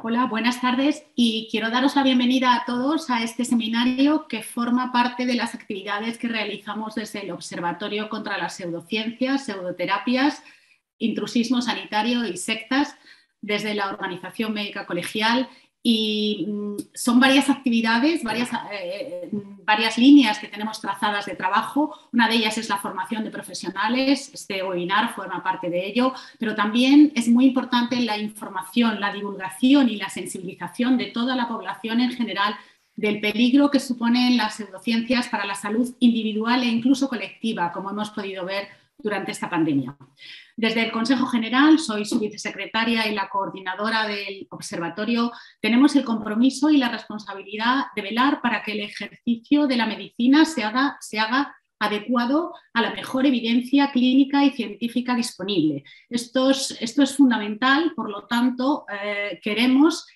Hola, buenas tardes y quiero daros la bienvenida a todos a este seminario que forma parte de las actividades que realizamos desde el Observatorio contra las Pseudociencias, Pseudoterapias, Intrusismo Sanitario y Sectas desde la Organización Médica Colegial. Y son varias actividades, varias líneas que tenemos trazadas de trabajo. Una de ellas es la formación de profesionales. Este webinar forma parte de ello, pero también es muy importante la información, la divulgación y la sensibilización de toda la población en general del peligro que suponen las pseudociencias para la salud individual e incluso colectiva, como hemos podido ver durante esta pandemia. Desde el Consejo General, soy su vicesecretaria y la coordinadora del observatorio, tenemos el compromiso y la responsabilidad de velar para que el ejercicio de la medicina se haga adecuado a la mejor evidencia clínica y científica disponible. Esto es fundamental, por lo tanto, queremos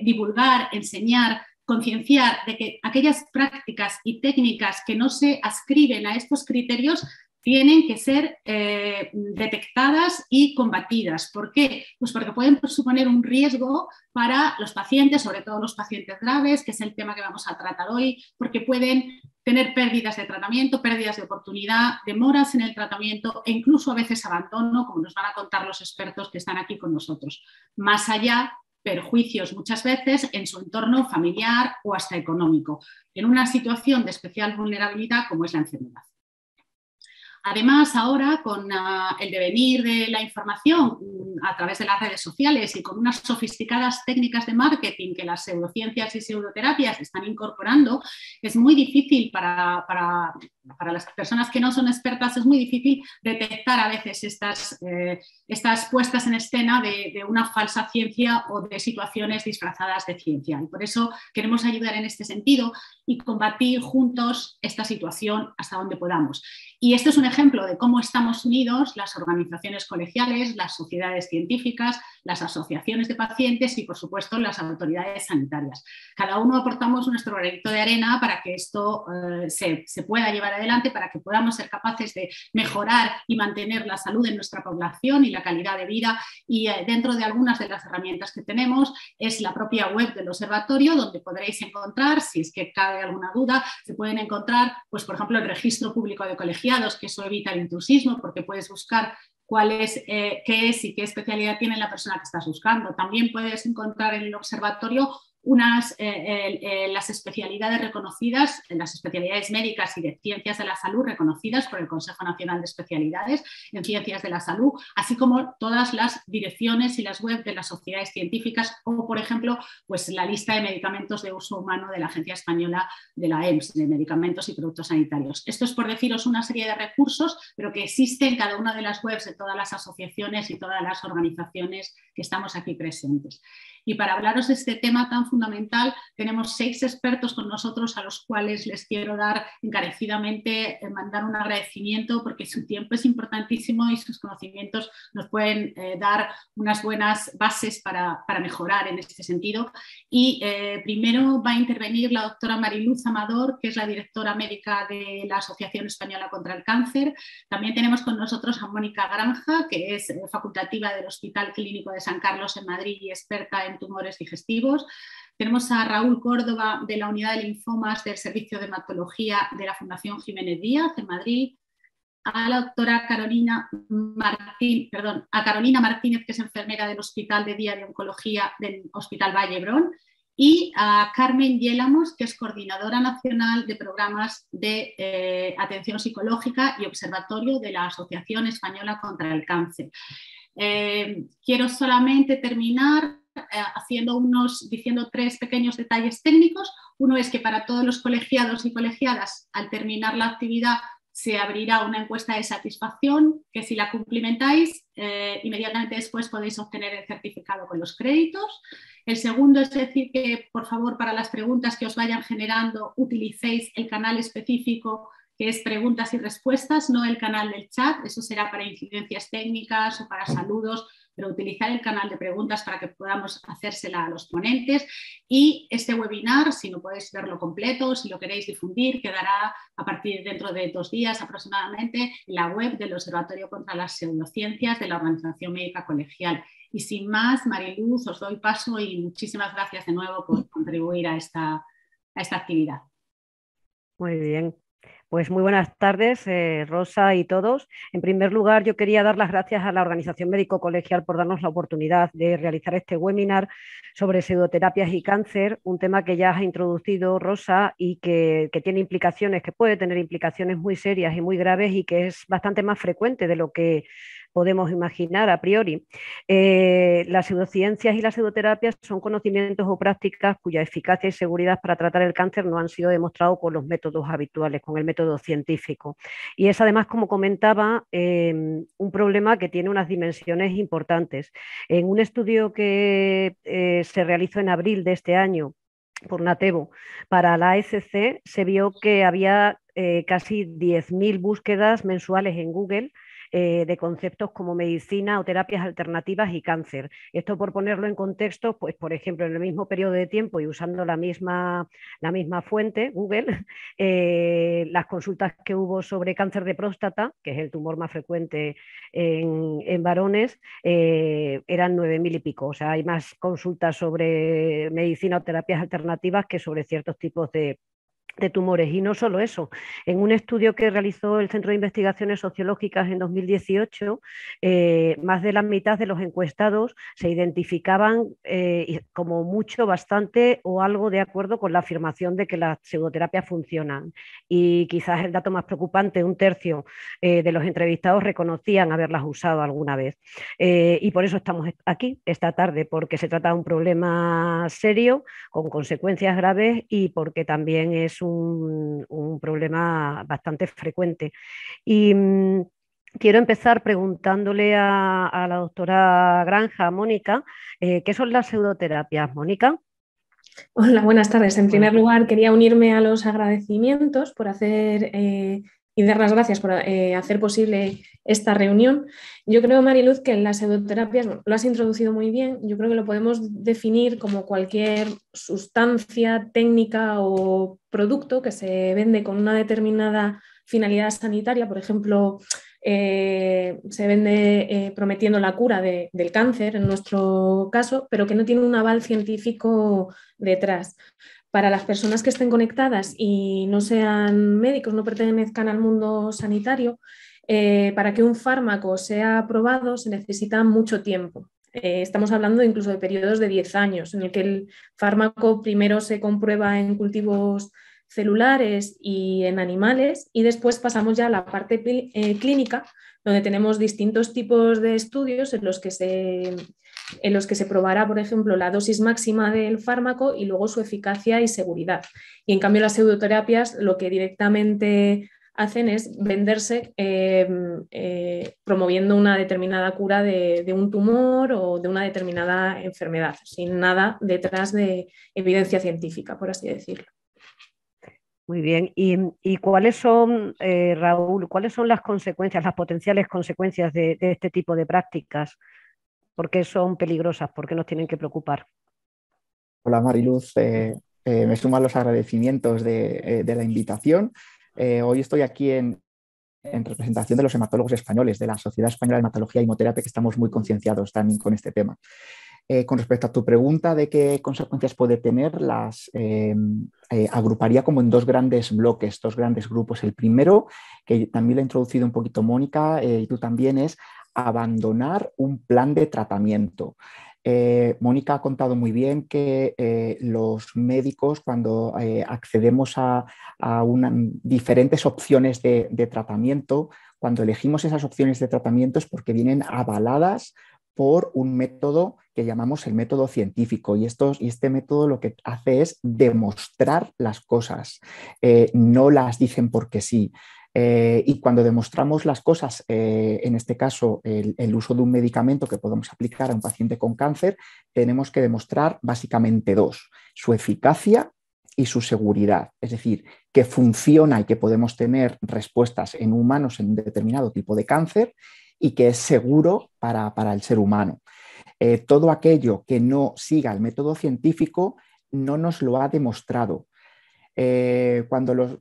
divulgar, enseñar, concienciar de que aquellas prácticas y técnicas que no se adscriben a estos criterios tienen que ser detectadas y combatidas. ¿Por qué? Pues porque pueden suponer un riesgo para los pacientes, sobre todo los pacientes graves, que es el tema que vamos a tratar hoy, porque pueden tener pérdidas de tratamiento, pérdidas de oportunidad, demoras en el tratamiento e incluso a veces abandono, como nos van a contar los expertos que están aquí con nosotros. Más allá, perjuicios muchas veces en su entorno familiar o hasta económico, en una situación de especial vulnerabilidad como es la enfermedad. Además, ahora con el devenir de la información a través de las redes sociales y con unas sofisticadas técnicas de marketing que las pseudociencias y pseudoterapias están incorporando, es muy difícil para las personas que no son expertas, es muy difícil detectar a veces estas puestas en escena de una falsa ciencia o de situaciones disfrazadas de ciencia. Y por eso queremos ayudar en este sentido y combatir juntos esta situación hasta donde podamos. Y este es un ejemplo de cómo estamos unidos las organizaciones colegiales, las sociedades científicas, las asociaciones de pacientes y, por supuesto, las autoridades sanitarias. Cada uno aportamos nuestro granito de arena para que esto se pueda llevar adelante, para que podamos ser capaces de mejorar y mantener la salud de nuestra población y la calidad de vida. Y dentro de algunas de las herramientas que tenemos es la propia web del observatorio, donde podréis encontrar, si es que cabe alguna duda, se pueden encontrar, pues, por ejemplo, el registro público de colegiados, que eso evita el intrusismo, porque puedes buscar qué es y qué especialidad tiene la persona que estás buscando. También puedes encontrar en el observatorio las especialidades reconocidas, las especialidades médicas y de ciencias de la salud reconocidas por el Consejo Nacional de Especialidades en Ciencias de la Salud, así como todas las direcciones y las webs de las sociedades científicas o, por ejemplo, pues la lista de medicamentos de uso humano de la Agencia Española de la EMS, de Medicamentos y Productos Sanitarios. Esto es por deciros una serie de recursos, pero que existen en cada una de las webs de todas las asociaciones y todas las organizaciones que estamos aquí presentes. Y para hablaros de este tema tan fundamental, tenemos 6 expertos con nosotros a los cuales les quiero dar encarecidamente, mandar un agradecimiento porque su tiempo es importantísimo y sus conocimientos nos pueden dar unas buenas bases para mejorar en este sentido. Y primero va a intervenir la doctora Mariluz Amador, que es la directora médica de la Asociación Española contra el Cáncer. También tenemos con nosotros a Mónica Granja, que es facultativa del Hospital Clínico de San Carlos en Madrid y experta en tumores digestivos. Tenemos a Raúl Córdoba de la Unidad de Linfomas del Servicio de Hematología de la Fundación Jiménez Díaz en Madrid, a la doctora Carolina Martínez, que es enfermera del Hospital de Día de Oncología del Hospital Vall d'Hebron, y a Carmen Yélamos, que es coordinadora nacional de programas de atención psicológica y observatorio de la Asociación Española contra el Cáncer. Quiero solamente terminar diciendo 3 pequeños detalles técnicos. Uno es que para todos los colegiados y colegiadas, al terminar la actividad, se abrirá una encuesta de satisfacción que, si la cumplimentáis, inmediatamente después podéis obtener el certificado con los créditos. El segundo es decir que, por favor, para las preguntas que os vayan generando, utilicéis el canal específico que es preguntas y respuestas, no el canal del chat. Eso será para incidencias técnicas o para saludos, pero utilizar el canal de preguntas para que podamos hacérsela a los ponentes. Y este webinar, si no podéis verlo completo, si lo queréis difundir, quedará a partir dentro de 2 días aproximadamente en la web del Observatorio contra las Pseudociencias de la Organización Médica Colegial. Y sin más, Mariluz, os doy paso y muchísimas gracias de nuevo por contribuir a esta actividad. Muy bien. Pues muy buenas tardes, Rosa y todos. En primer lugar, yo quería dar las gracias a la Organización Médico Colegial por darnos la oportunidad de realizar este webinar sobre pseudoterapias y cáncer, un tema que ya has introducido, Rosa, y que tiene implicaciones, que puede tener implicaciones muy serias y muy graves y que es bastante más frecuente de lo que podemos imaginar a priori. Las pseudociencias y las pseudoterapias son conocimientos o prácticas cuya eficacia y seguridad para tratar el cáncer no han sido demostrados con los métodos habituales, con el método científico. Y es además, como comentaba, un problema que tiene unas dimensiones importantes. En un estudio que se realizó en abril de este año por Natebo para la ASC, se vio que había casi 10.000 búsquedas mensuales en Google de conceptos como medicina o terapias alternativas y cáncer. Esto, por ponerlo en contexto, pues por ejemplo, en el mismo periodo de tiempo y usando la misma fuente, Google, las consultas que hubo sobre cáncer de próstata, que es el tumor más frecuente en varones, eran 9.000 y pico. O sea, hay más consultas sobre medicina o terapias alternativas que sobre ciertos tipos de tumores. Y no solo eso, en un estudio que realizó el Centro de Investigaciones Sociológicas en 2018, más de la mitad de los encuestados se identificaban como mucho, bastante o algo de acuerdo con la afirmación de que las pseudoterapias funcionan. Y quizás el dato más preocupante, un tercio de los entrevistados reconocían haberlas usado alguna vez. Y por eso estamos aquí esta tarde, porque se trata de un problema serio, con consecuencias graves y porque también es un problema bastante frecuente. Y quiero empezar preguntándole a la doctora Granja, Mónica, ¿qué son las pseudoterapias, Mónica? Hola, buenas tardes. En primer Bueno, lugar, quería unirme a los agradecimientos por hacer y dar las gracias por hacer posible esta reunión. Yo creo, Mariluz, que en las pseudoterapias, bueno, lo has introducido muy bien, yo creo que lo podemos definir como cualquier sustancia, técnica o producto que se vende con una determinada finalidad sanitaria. Por ejemplo, se vende prometiendo la cura del cáncer, en nuestro caso, pero que no tiene un aval científico detrás. Para las personas que estén conectadas y no sean médicos, no pertenezcan al mundo sanitario, para que un fármaco sea aprobado se necesita mucho tiempo. Estamos hablando incluso de periodos de 10 años, en el que el fármaco primero se comprueba en cultivos celulares y en animales, y después pasamos ya a la parte clínica, donde tenemos distintos tipos de estudios en los que se probará, por ejemplo, la dosis máxima del fármaco y luego su eficacia y seguridad. Y en cambio las pseudoterapias lo que directamente hacen es venderse promoviendo una determinada cura de un tumor o de una determinada enfermedad, sin nada detrás de evidencia científica, por así decirlo. muy bien. ¿Y cuáles son, Raúl, cuáles son las consecuencias, las potenciales consecuencias de este tipo de prácticas? ¿Por qué son peligrosas? ¿Por qué nos tienen que preocupar? Hola Mariluz, me sumo a los agradecimientos de la invitación. Hoy estoy aquí en representación de los hematólogos españoles, de la Sociedad Española de Hematología y Hemoterapia, que estamos muy concienciados también con este tema. Con respecto a tu pregunta de qué consecuencias puede tener, las agruparía como en dos grandes bloques, dos grandes grupos. El primero, que también lo ha introducido un poquito Mónica y tú también, es abandonar un plan de tratamiento. Mónica ha contado muy bien que los médicos, cuando accedemos a diferentes opciones de tratamiento, cuando elegimos esas opciones de tratamiento es porque vienen avaladas por un método que llamamos el método científico, y este método lo que hace es demostrar las cosas, no las dicen porque sí. Y cuando demostramos las cosas, en este caso el uso de un medicamento que podemos aplicar a un paciente con cáncer, tenemos que demostrar básicamente dos: su eficacia y su seguridad, es decir, que funciona y que podemos tener respuestas en humanos en un determinado tipo de cáncer y que es seguro para el ser humano. Todo aquello que no siga el método científico no nos lo ha demostrado. Cuando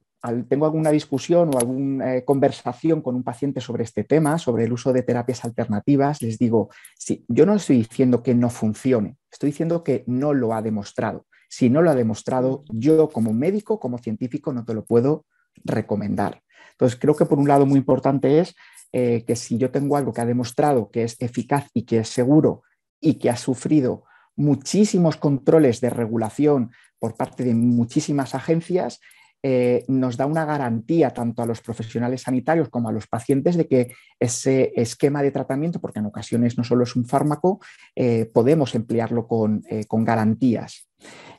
tengo alguna discusión o alguna conversación con un paciente sobre este tema, sobre el uso de terapias alternativas, les digo, sí, yo no estoy diciendo que no funcione, estoy diciendo que no lo ha demostrado. Si no lo ha demostrado, yo como médico, como científico, no te lo puedo recomendar. Entonces, creo que por un lado muy importante es que si yo tengo algo que ha demostrado que es eficaz y que es seguro y que ha sufrido muchísimos controles de regulación por parte de muchísimas agencias, nos da una garantía tanto a los profesionales sanitarios como a los pacientes de que ese esquema de tratamiento, porque en ocasiones no solo es un fármaco, podemos emplearlo con garantías.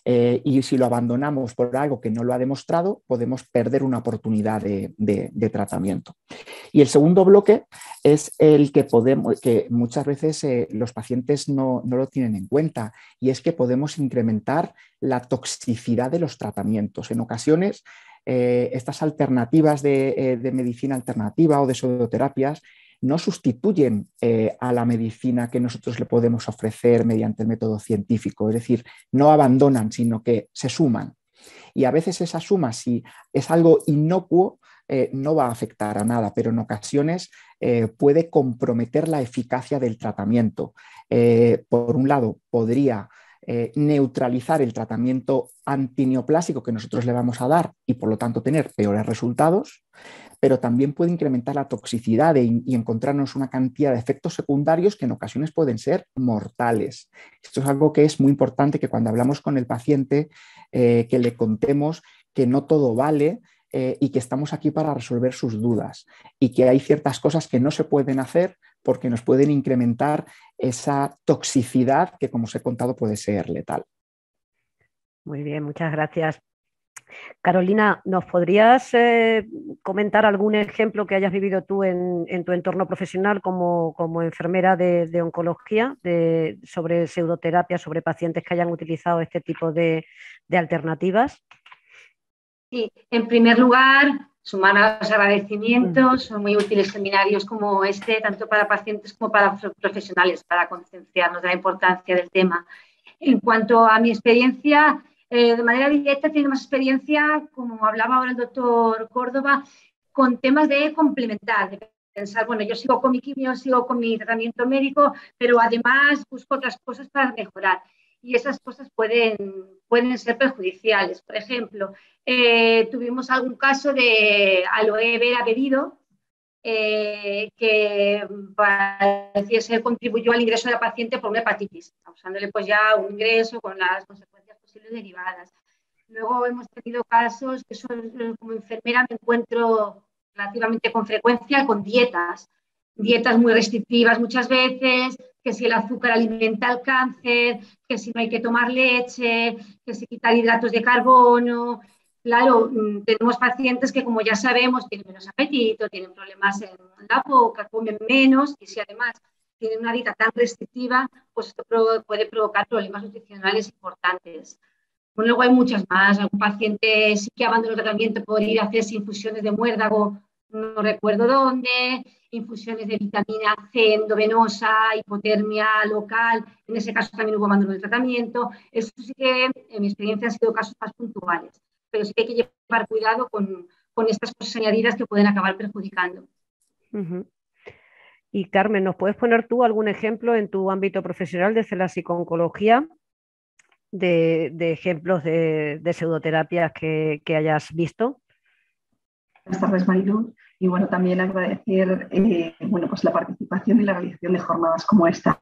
Y si lo abandonamos por algo que no lo ha demostrado, podemos perder una oportunidad de tratamiento. Y el segundo bloque es el que muchas veces los pacientes no lo tienen en cuenta, y es que podemos incrementar la toxicidad de los tratamientos. En ocasiones, estas alternativas de medicina alternativa o de pseudoterapias no sustituyen a la medicina que nosotros le podemos ofrecer mediante el método científico, es decir, no abandonan, sino que se suman. Y a veces esa suma, si es algo inocuo, no va a afectar a nada, pero en ocasiones puede comprometer la eficacia del tratamiento. Por un lado, podría neutralizar el tratamiento antineoplásico que nosotros le vamos a dar y por lo tanto tener peores resultados, pero también puede incrementar la toxicidad y encontrarnos una cantidad de efectos secundarios que en ocasiones pueden ser mortales. Esto es algo que es muy importante, que cuando hablamos con el paciente, que le contemos que no todo vale y que estamos aquí para resolver sus dudas y que hay ciertas cosas que no se pueden hacer porque nos pueden incrementar esa toxicidad que, como os he contado, puede ser letal. Muy bien, muchas gracias. Carolina, ¿nos podrías comentar algún ejemplo que hayas vivido tú en tu entorno profesional como enfermera de oncología, sobre pseudoterapia, sobre pacientes que hayan utilizado este tipo de alternativas? Sí, en primer lugar, sumar a los agradecimientos. Son muy útiles seminarios como este, tanto para pacientes como para profesionales, para concienciarnos de la importancia del tema. En cuanto a mi experiencia, de manera directa, tiene más experiencia, como hablaba ahora el doctor Córdoba, con temas de complementar, de pensar, bueno, yo sigo con mi quimio, sigo con mi tratamiento médico, pero además busco otras cosas para mejorar. Y esas cosas pueden ser perjudiciales. Por ejemplo, tuvimos algún caso de aloe vera bebido, que parecía ser contribuyó al ingreso de la paciente por una hepatitis, causándole pues ya un ingreso con las consecuencias posibles derivadas. Luego hemos tenido casos que como enfermera me encuentro relativamente con frecuencia con dietas muy restrictivas muchas veces, que si el azúcar alimenta el cáncer, que si no hay que tomar leche, que si quitar hidratos de carbono. Claro, tenemos pacientes que, como ya sabemos, tienen menos apetito, tienen problemas en la boca, comen menos, y si además tienen una dieta tan restrictiva, pues esto puede provocar problemas nutricionales importantes. Bueno, luego hay muchas más. Algún paciente sí que abandonó el tratamiento por ir a hacerse infusiones de muérdago, no recuerdo dónde, infusiones de vitamina C endovenosa, hipotermia local. En ese caso también hubo abandono del tratamiento. Eso sí que, en mi experiencia, han sido casos más puntuales. Pero sí que hay que llevar cuidado con estas cosas añadidas que pueden acabar perjudicando. Y Carmen, ¿nos puedes poner tú algún ejemplo en tu ámbito profesional desde la psicooncología de ejemplos de pseudoterapias que hayas visto? Buenas tardes, Mariluz. Y bueno, también agradecer pues la participación y la realización de jornadas como esta.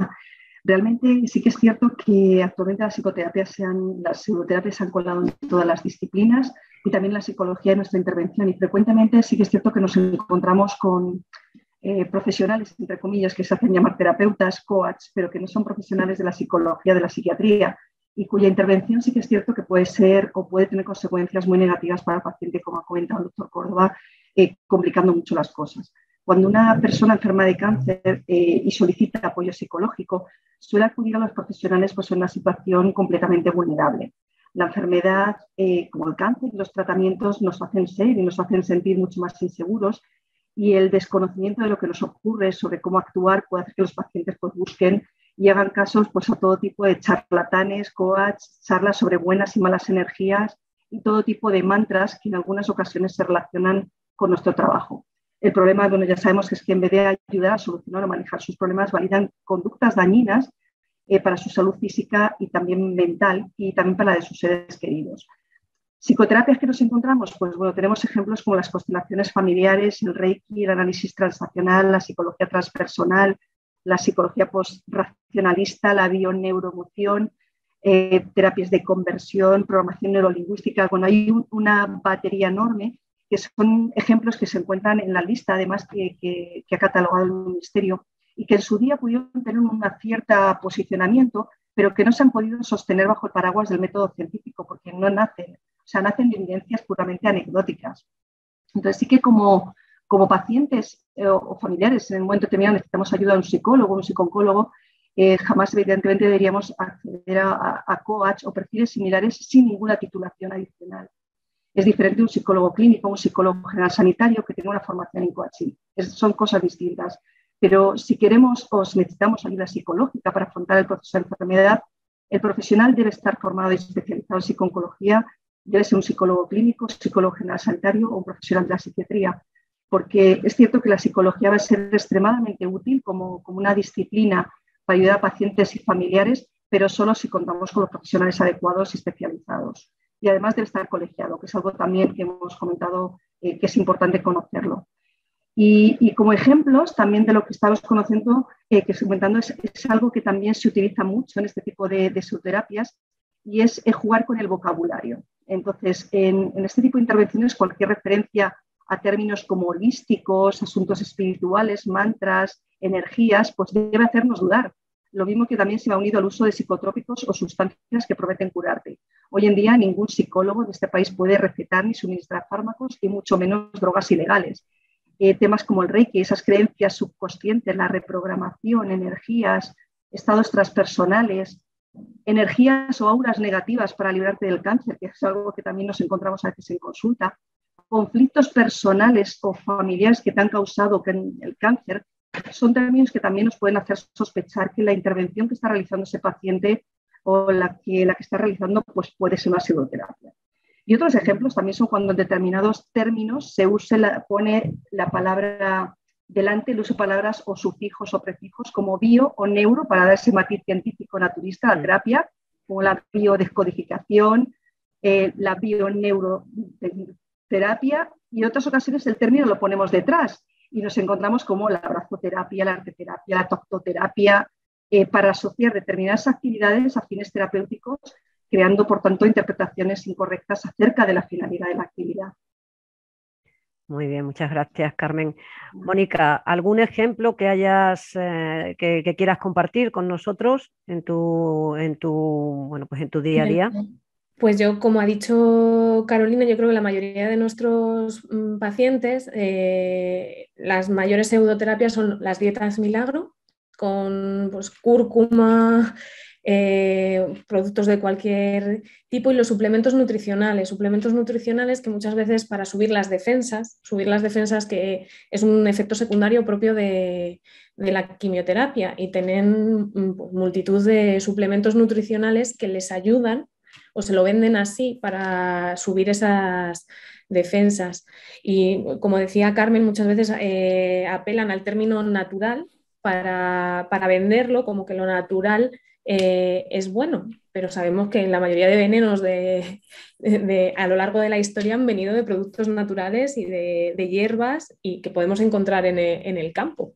Realmente sí que es cierto que actualmente las pseudoterapias se han colado en todas las disciplinas y también la psicología en nuestra intervención. Y frecuentemente sí que es cierto que nos encontramos con profesionales, entre comillas, que se hacen llamar terapeutas, coach, pero que no son profesionales de la psicología, de la psiquiatría, y cuya intervención sí que es cierto que puede ser o puede tener consecuencias muy negativas para el paciente, como ha comentado el doctor Córdoba, complicando mucho las cosas. Cuando una persona enferma de cáncer y solicita apoyo psicológico, suele acudir a los profesionales pues, en una situación completamente vulnerable. La enfermedad, como el cáncer y los tratamientos, nos hacen ser y nos hacen sentir mucho más inseguros, y el desconocimiento de lo que nos ocurre sobre cómo actuar puede hacer que los pacientes pues, busquen y hagan casos pues, a todo tipo de charlatanes, coach, charlas sobre buenas y malas energías y todo tipo de mantras que en algunas ocasiones se relacionan con nuestro trabajo. El problema, bueno, ya sabemos que es que en vez de ayudar a solucionar o manejar sus problemas, validan conductas dañinas para su salud física y también mental y también para la de sus seres queridos. Psicoterapias que nos encontramos, pues bueno, tenemos ejemplos como las constelaciones familiares, el Reiki, el análisis transaccional, la psicología transpersonal, la psicología postracionalista, la bioneuroemoción, terapias de conversión, programación neurolingüística. Bueno, hay una batería enorme que son ejemplos que se encuentran en la lista, además que ha catalogado el Ministerio y que en su día pudieron tener un cierto posicionamiento, pero que no se han podido sostener bajo el paraguas del método científico porque no nacen, o sea, nacen de evidencias puramente anecdóticas. Entonces sí que como pacientes o familiares en un momento determinado necesitamos ayuda de un psicólogo, un psicooncólogo, jamás evidentemente deberíamos acceder a coach o perfiles similares sin ninguna titulación adicional. Es diferente un psicólogo clínico, un psicólogo general sanitario que tenga una formación en coaching. Son cosas distintas. Pero si queremos o si necesitamos ayuda psicológica para afrontar el proceso de enfermedad, el profesional debe estar formado y especializado en psico-oncología, debe ser un psicólogo clínico, psicólogo general sanitario o un profesional de la psiquiatría. Porque es cierto que la psicología va a ser extremadamente útil como una disciplina para ayudar a pacientes y familiares, pero solo si contamos con los profesionales adecuados y especializados. Y además debe estar colegiado, que es algo también que hemos comentado que es importante conocerlo. Y como ejemplos también de lo que estamos conociendo, que estoy comentando, es algo que también se utiliza mucho en este tipo de psicoterapias y es jugar con el vocabulario. Entonces, en este tipo de intervenciones, cualquier referencia a términos como holísticos, asuntos espirituales, mantras, energías, pues debe hacernos dudar. Lo mismo que también se va unido al uso de psicotrópicos o sustancias que prometen curarte. Hoy en día ningún psicólogo de este país puede recetar ni suministrar fármacos y mucho menos drogas ilegales. Temas como el Reiki, esas creencias subconscientes, la reprogramación, energías, estados transpersonales, energías o auras negativas para librarte del cáncer, que es algo que también nos encontramos a veces en consulta, conflictos personales o familiares que te han causado el cáncer, son términos que también nos pueden hacer sospechar que la intervención que está realizando ese paciente o la que está realizando pues puede ser una pseudoterapia. Y otros ejemplos también son cuando en determinados términos se pone la palabra delante, el uso de palabras o sufijos o prefijos como bio o neuro para dar ese matiz científico naturista a la terapia, como la biodescodificación, la bioneuroterapia, y en otras ocasiones el término lo ponemos detrás y nos encontramos como la abrazoterapia, la arteterapia, la toctoterapia, para asociar determinadas actividades a fines terapéuticos, creando, por tanto, interpretaciones incorrectas acerca de la finalidad de la actividad. Muy bien, muchas gracias, Carmen. Mónica, ¿algún ejemplo que hayas que quieras compartir con nosotros en tu día a día? Pues yo, como ha dicho Carolina, yo creo que la mayoría de nuestros pacientes, las mayores pseudoterapias son las dietas milagro, con pues, cúrcuma, productos de cualquier tipo, y los suplementos nutricionales que muchas veces para subir las defensas, que es un efecto secundario propio de la quimioterapia, y tienen multitud de suplementos nutricionales que les ayudan o se lo venden así para subir esas defensas. Y como decía Carmen, muchas veces apelan al término natural para venderlo como que lo natural es bueno, pero sabemos que la mayoría de venenos a lo largo de la historia han venido de productos naturales y de hierbas y que podemos encontrar en el campo.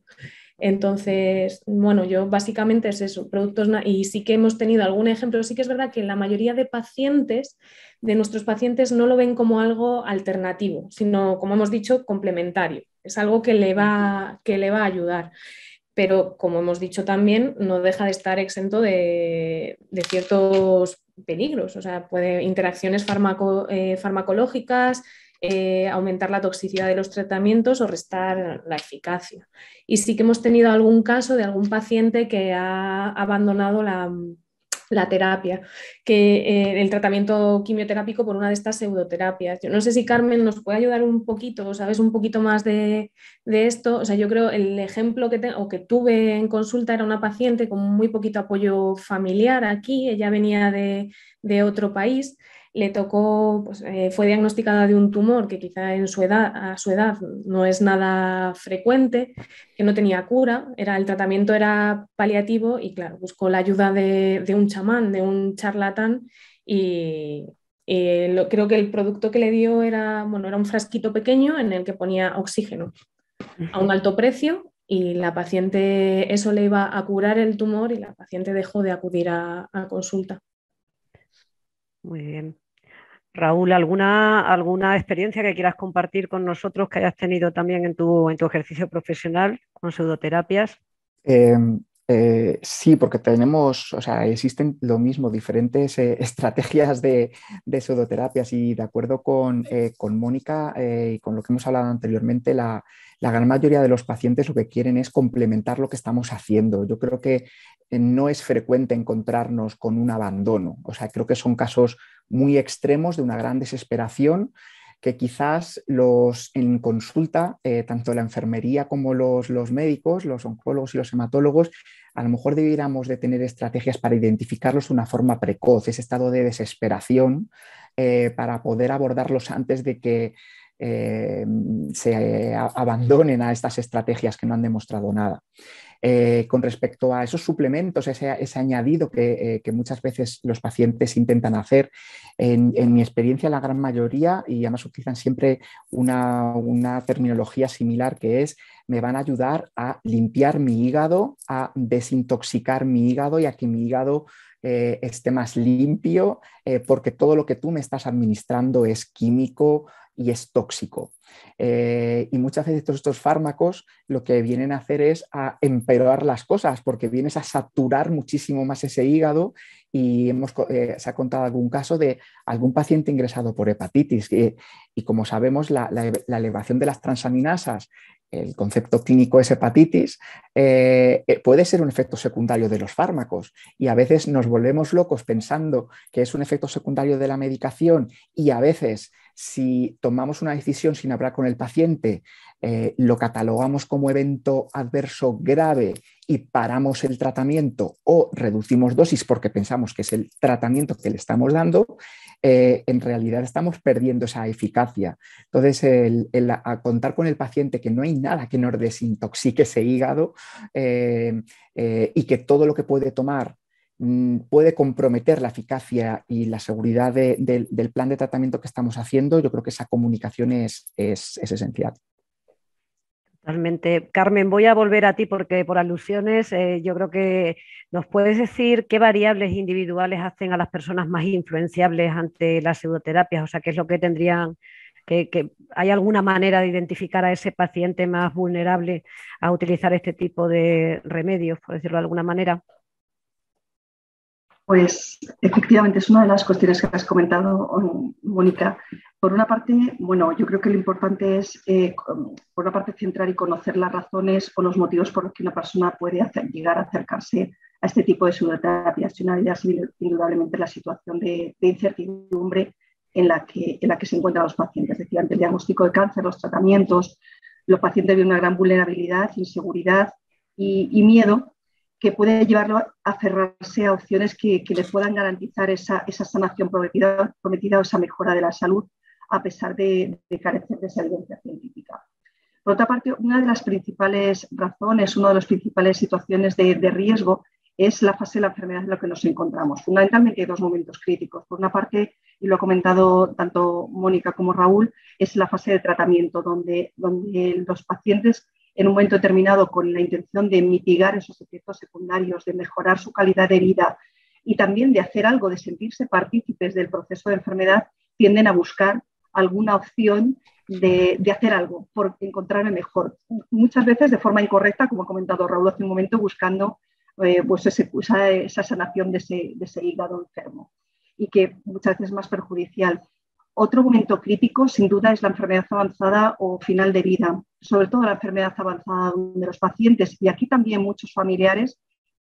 Entonces, bueno, yo básicamente es eso, productos, y sí que hemos tenido algún ejemplo. Sí que es verdad que la mayoría de nuestros pacientes no lo ven como algo alternativo, sino, como hemos dicho, complementario. Es algo que le va a ayudar. Pero, como hemos dicho también, no deja de estar exento de ciertos peligros, o sea, interacciones farmacológicas, aumentar la toxicidad de los tratamientos o restar la eficacia. Y sí que hemos tenido algún caso de algún paciente que ha abandonado la terapia, el tratamiento quimioterápico por una de estas pseudoterapias. Yo no sé si Carmen nos puede ayudar un poquito, ¿sabes? Un poquito más de esto. O sea, yo creo el ejemplo que tuve en consulta era una paciente con muy poquito apoyo familiar aquí, ella venía de otro país. le tocó, pues, fue diagnosticada de un tumor que quizá a su edad no es nada frecuente, que no tenía cura, el tratamiento era paliativo y claro, buscó la ayuda de un chamán, de un charlatán y creo que el producto que le dio era un frasquito pequeño en el que ponía oxígeno a un alto precio y la paciente, eso le iba a curar el tumor y la paciente dejó de acudir a consulta. Muy bien. Raúl, ¿alguna experiencia que quieras compartir con nosotros que hayas tenido también en tu ejercicio profesional con pseudoterapias? Sí, porque tenemos, o sea, existen lo mismo, diferentes estrategias de pseudoterapias y de acuerdo con Mónica y con lo que hemos hablado anteriormente, la gran mayoría de los pacientes lo que quieren es complementar lo que estamos haciendo. Yo creo que no es frecuente encontrarnos con un abandono, o sea, creo que son casos muy extremos de una gran desesperación que quizás en consulta, tanto la enfermería como los médicos, los oncólogos y los hematólogos, a lo mejor debiéramos de tener estrategias para identificarlos de una forma precoz, ese estado de desesperación, para poder abordarlos antes de que se abandonen a estas estrategias que no han demostrado nada. Con respecto a esos suplementos, ese añadido que muchas veces los pacientes intentan hacer, en mi experiencia la gran mayoría, y además utilizan siempre una terminología similar que es: me van a ayudar a limpiar mi hígado, a desintoxicar mi hígado y a que mi hígado esté más limpio, porque todo lo que tú me estás administrando es químico y es tóxico. Y muchas veces todos estos fármacos lo que vienen a hacer es a empeorar las cosas, porque vienes a saturar muchísimo más ese hígado y se ha contado algún caso de algún paciente ingresado por hepatitis y como sabemos la elevación de las transaminasas, el concepto clínico es hepatitis, puede ser un efecto secundario de los fármacos y a veces nos volvemos locos pensando que es un efecto secundario de la medicación y a veces si tomamos una decisión sin hablar con el paciente, lo catalogamos como evento adverso grave y paramos el tratamiento o reducimos dosis porque pensamos que es el tratamiento que le estamos dando, en realidad estamos perdiendo esa eficacia. Entonces, a contar con el paciente que no hay nada que nos desintoxique ese hígado y que todo lo que puede tomar puede comprometer la eficacia y la seguridad del plan de tratamiento que estamos haciendo, yo creo que esa comunicación es esencial. Totalmente. Carmen, voy a volver a ti porque por alusiones yo creo que nos puedes decir qué variables individuales hacen a las personas más influenciables ante las pseudoterapias, o sea, qué es lo que tendrían, que hay alguna manera de identificar a ese paciente más vulnerable a utilizar este tipo de remedios, por decirlo de alguna manera. Pues efectivamente es una de las cuestiones que has comentado, Mónica. Por una parte, bueno, yo creo que lo importante es, por una parte, centrar y conocer las razones o los motivos por los que una persona puede llegar a acercarse a este tipo de pseudoterapias. Y una de ellas, indudablemente, la situación de incertidumbre en la que se encuentran los pacientes. Es decir, ante el diagnóstico de cáncer, los tratamientos, los pacientes viven una gran vulnerabilidad, inseguridad y miedo, que puede llevarlo a aferrarse a opciones que le puedan garantizar esa sanación prometida o esa mejora de la salud, a pesar de carecer de esa evidencia científica. Por otra parte, una de las principales razones, una de las principales situaciones de riesgo es la fase de la enfermedad en la que nos encontramos. Fundamentalmente hay dos momentos críticos. Por una parte, y lo ha comentado tanto Mónica como Raúl, es la fase de tratamiento, donde los pacientes en un momento determinado con la intención de mitigar esos efectos secundarios, de mejorar su calidad de vida y también de hacer algo, de sentirse partícipes del proceso de enfermedad, tienden a buscar alguna opción de hacer algo por encontrarme mejor. Muchas veces de forma incorrecta, como ha comentado Raúl hace un momento, buscando pues esa sanación de ese hígado enfermo y que muchas veces es más perjudicial. Otro momento crítico, sin duda, es la enfermedad avanzada o final de vida, sobre todo la enfermedad avanzada donde los pacientes, y aquí también muchos familiares,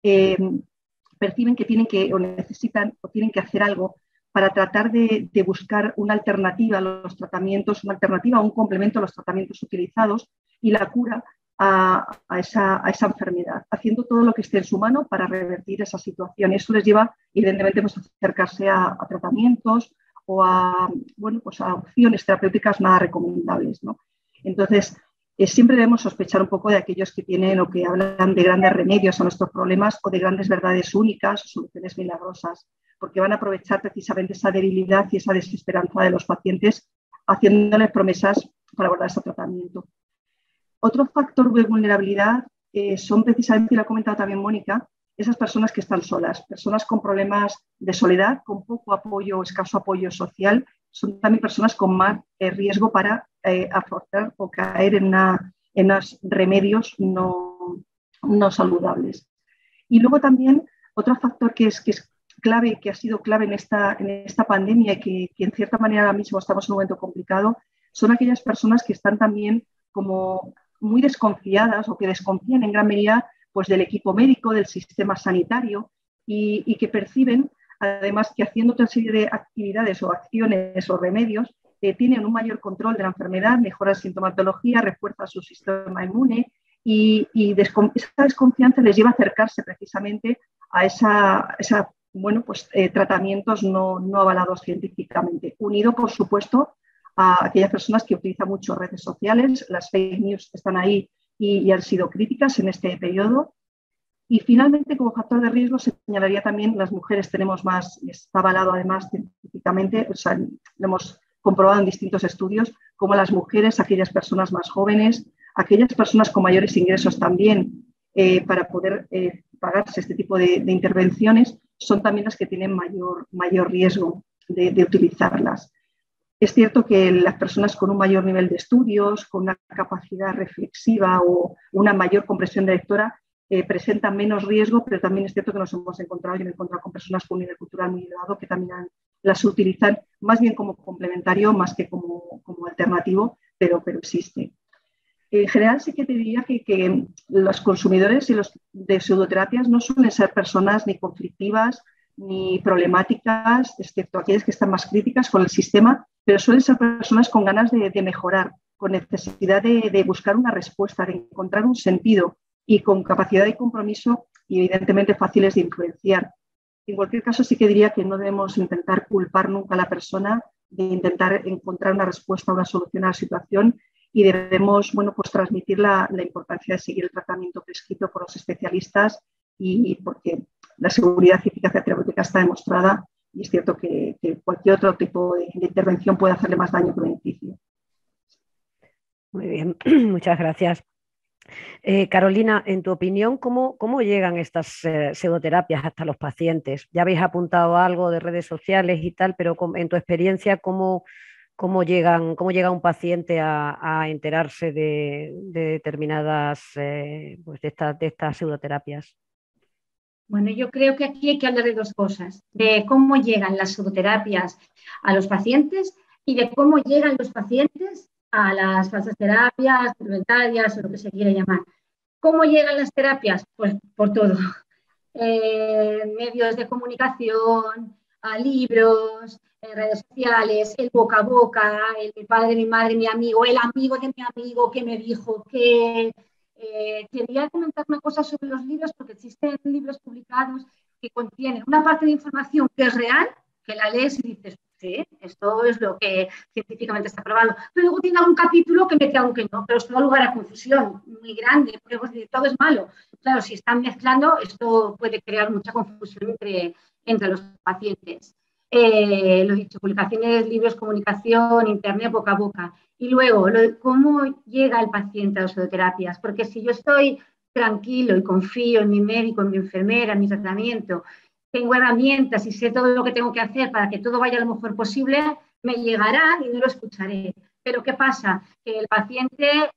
perciben que tienen que o necesitan o tienen que hacer algo para tratar de buscar una alternativa a los tratamientos, una alternativa o un complemento a los tratamientos utilizados y la cura a esa enfermedad, haciendo todo lo que esté en su mano para revertir esa situación. Y eso les lleva, evidentemente, pues, a acercarse a tratamientos o a, bueno, pues a opciones terapéuticas nada recomendables, ¿no? Entonces, siempre debemos sospechar un poco de aquellos que tienen o que hablan de grandes remedios a nuestros problemas o de grandes verdades únicas o soluciones milagrosas, porque van a aprovechar precisamente esa debilidad y esa desesperanza de los pacientes haciéndoles promesas para abordar ese tratamiento. Otro factor de vulnerabilidad son precisamente, y lo ha comentado también Mónica, esas personas que están solas, personas con problemas de soledad, con poco apoyo o escaso apoyo social, son también personas con más riesgo para afrontar o caer en unos remedios no saludables. Y luego también otro factor que es clave, que ha sido clave en esta pandemia y que en cierta manera ahora mismo estamos en un momento complicado, son aquellas personas que están también como muy desconfiadas o que desconfían en gran medida pues, del equipo médico, del sistema sanitario y que perciben, además, que haciendo otra serie de actividades o acciones o remedios, tienen un mayor control de la enfermedad, mejora la sintomatología, refuerza su sistema inmune y esa desconfianza les lleva a acercarse precisamente a esa bueno, pues, tratamientos no avalados científicamente, unido, por supuesto, a aquellas personas que utilizan mucho redes sociales, las fake news están ahí y han sido críticas en este periodo. Y finalmente, como factor de riesgo, señalaría también las mujeres tenemos más, está avalado además científicamente, o sea, lo hemos comprobado en distintos estudios, como las mujeres, aquellas personas más jóvenes, aquellas personas con mayores ingresos también, para poder pagarse este tipo de intervenciones, son también las que tienen mayor riesgo de utilizarlas. Es cierto que las personas con un mayor nivel de estudios, con una capacidad reflexiva o una mayor comprensión de lectora, presentan menos riesgo, pero también es cierto que nos hemos encontrado, yo me he encontrado con personas con un nivel cultural muy elevado que también las utilizan más bien como complementario, más que como alternativo, pero existe. En general sí que te diría que los consumidores de pseudoterapias no suelen ser personas ni conflictivas ni problemáticas, excepto aquellas que están más críticas con el sistema, pero suelen ser personas con ganas de mejorar, con necesidad de buscar una respuesta, de encontrar un sentido y con capacidad de compromiso y evidentemente fáciles de influenciar. En cualquier caso sí que diría que no debemos intentar culpar nunca a la persona, de intentar encontrar una respuesta, una solución a la situación y debemos pues transmitir la importancia de seguir el tratamiento prescrito por los especialistas y porque la seguridad y eficacia terapéutica está demostrada y es cierto que cualquier otro tipo de intervención puede hacerle más daño que beneficio. Muy bien, muchas gracias. Carolina, en tu opinión, ¿cómo llegan estas pseudoterapias hasta los pacientes? Ya habéis apuntado algo de redes sociales y tal, pero en tu experiencia, ¿cómo llega un paciente a enterarse de determinadas pues de estas pseudoterapias? Bueno, yo creo que aquí hay que hablar de dos cosas, de cómo llegan las pseudoterapias a los pacientes y de cómo llegan los pacientes a las falsas terapias, complementarias o lo que se quiera llamar. ¿Cómo llegan las terapias? Pues por todo. Medios de comunicación, a libros, redes sociales, el boca a boca, el padre de mi madre, mi amigo, el amigo de mi amigo que me dijo que... quería comentar una cosa sobre los libros porque existen libros publicados que contienen una parte de información que es real, que la lees y dices, sí, esto es lo que científicamente está probado. Pero luego tiene algún capítulo que mete algo que no, pero esto da lugar a confusión muy grande, porque pues, todo es malo. Claro, si están mezclando, esto puede crear mucha confusión entre los pacientes. Lo dicho, publicaciones, libros, comunicación, internet, boca a boca. Y luego, cómo llega el paciente a las pseudoterapias. Porque si yo estoy tranquilo y confío en mi médico, en mi enfermera, en mi tratamiento, tengo herramientas y sé todo lo que tengo que hacer para que todo vaya lo mejor posible, me llegará y no lo escucharé. Pero ¿qué pasa? Que el paciente,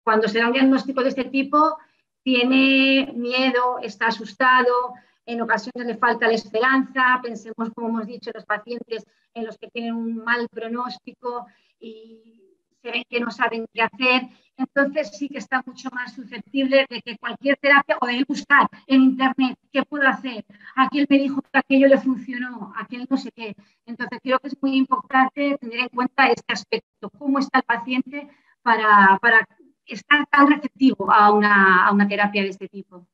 cuando se da un diagnóstico de este tipo, tiene miedo, está asustado, en ocasiones le falta la esperanza, pensemos, como hemos dicho, los pacientes en los que tienen un mal pronóstico y se ven que no saben qué hacer, entonces sí que está mucho más susceptible de que cualquier terapia o de buscar en internet qué puedo hacer, aquel me dijo que aquello le funcionó, aquel no sé qué. Entonces creo que es muy importante tener en cuenta este aspecto, cómo está el paciente para estar tan receptivo a una terapia de este tipo.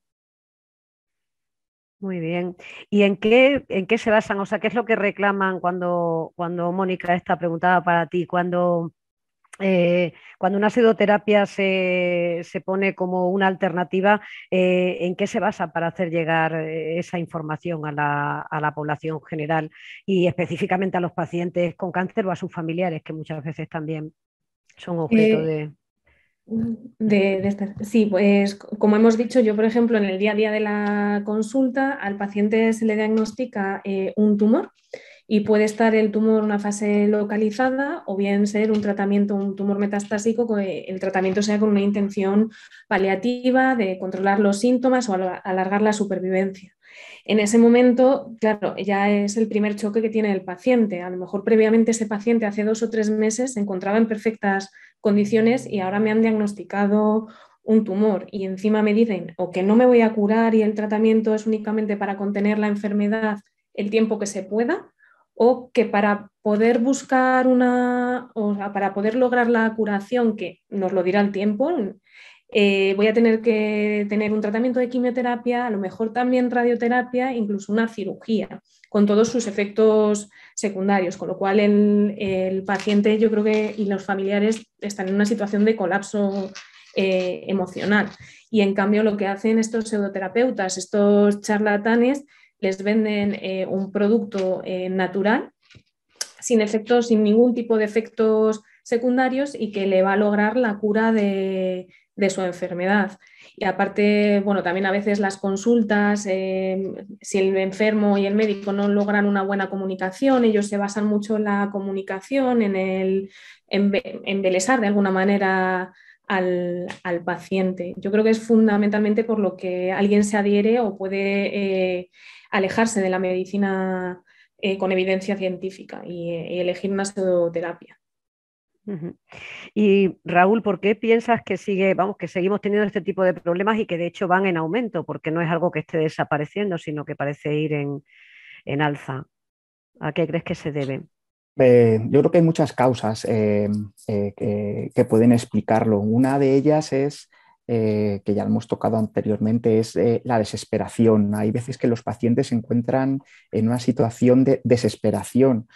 Muy bien. ¿Y en qué se basan? O sea, ¿qué es lo que reclaman cuando Mónica está preguntada para ti? Cuando una pseudoterapia se pone como una alternativa, ¿en qué se basa para hacer llegar esa información a la población general y específicamente a los pacientes con cáncer o a sus familiares, que muchas veces también son objeto Eh, de... Sí, pues como hemos dicho, yo por ejemplo en el día a día de la consulta al paciente se le diagnostica un tumor y puede estar el tumor en una fase localizada o bien ser un tratamiento, un tumor metastásico, que el tratamiento sea con una intención paliativa de controlar los síntomas o alargar la supervivencia. En ese momento, claro, ya es el primer choque que tiene el paciente. A lo mejor previamente ese paciente hace 2 o 3 meses se encontraba en perfectas condiciones y ahora me han diagnosticado un tumor y encima me dicen o que no me voy a curar y el tratamiento es únicamente para contener la enfermedad el tiempo que se pueda, o que para poder buscar o sea, para poder lograr la curación, que nos lo dirá el tiempo, voy a tener que tener un tratamiento de quimioterapia, a lo mejor también radioterapia, incluso una cirugía, con todos sus efectos secundarios, con lo cual el paciente, yo creo que, y los familiares están en una situación de colapso emocional. Y en cambio lo que hacen estos pseudoterapeutas, estos charlatanes, les venden un producto natural, sin efectos, sin ningún tipo de efectos secundarios y que le va a lograr la cura de su enfermedad. Y aparte, bueno, también a veces las consultas, si el enfermo y el médico no logran una buena comunicación, ellos se basan mucho en la comunicación, en embelesar de alguna manera al paciente. Yo creo que es fundamentalmente por lo que alguien se adhiere o puede alejarse de la medicina con evidencia científica y elegir una pseudoterapia. Ujú. Y Raúl, ¿por qué piensas que seguimos teniendo este tipo de problemas y que de hecho van en aumento? Porque no es algo que esté desapareciendo, sino que parece ir en alza. ¿A qué crees que se debe? Yo creo que hay muchas causas que pueden explicarlo. Una de ellas es, que ya lo hemos tocado anteriormente, es la desesperación. Hay veces que los pacientes se encuentran en una situación de desesperación.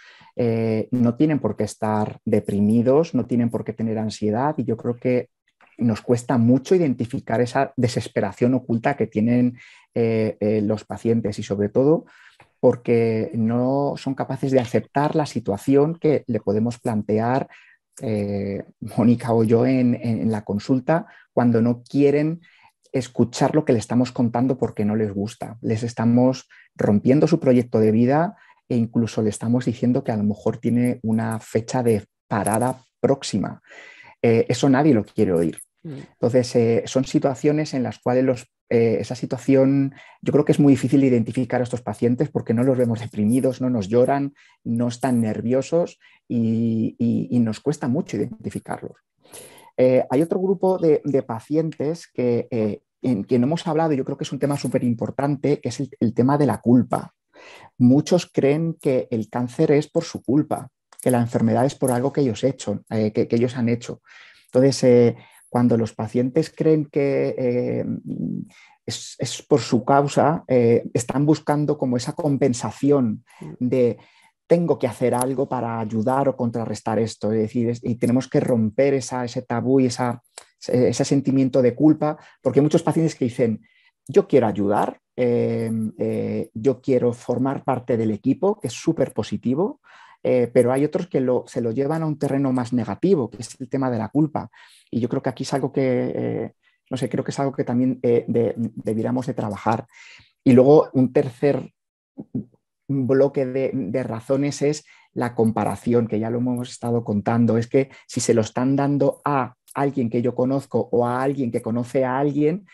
No tienen por qué estar deprimidos, no tienen por qué tener ansiedad y yo creo que nos cuesta mucho identificar esa desesperación oculta que tienen los pacientes y sobre todo porque no son capaces de aceptar la situación que le podemos plantear Mónica o yo en la consulta cuando no quieren escuchar lo que le estamos contando porque no les gusta. Les estamos rompiendo su proyecto de vida e incluso le estamos diciendo que a lo mejor tiene una fecha de parada próxima. Eso nadie lo quiere oír. Entonces, son situaciones en las cuales esa situación, yo creo que es muy difícil identificar a estos pacientes porque no los vemos deprimidos, no nos lloran, no están nerviosos y nos cuesta mucho identificarlos. Hay otro grupo de pacientes en que no hemos hablado, y yo creo que es un tema súper importante, que es el tema de la culpa. Muchos creen que el cáncer es por su culpa, que la enfermedad es por algo que que ellos han hecho. Entonces, cuando los pacientes creen que es por su causa, están buscando como esa compensación de tengo que hacer algo para ayudar o contrarrestar esto. Es decir, y tenemos que romper ese tabú y ese sentimiento de culpa, porque hay muchos pacientes que dicen, yo quiero ayudar, yo quiero formar parte del equipo, que es súper positivo, pero hay otros que se lo llevan a un terreno más negativo, que es el tema de la culpa. Y yo creo que aquí es algo que, no sé, creo que es algo que también debiéramos de trabajar. Y luego un tercer bloque de razones es la comparación, que ya lo hemos estado contando. Es que si se lo están dando a alguien que yo conozco o a alguien que conoce a alguien,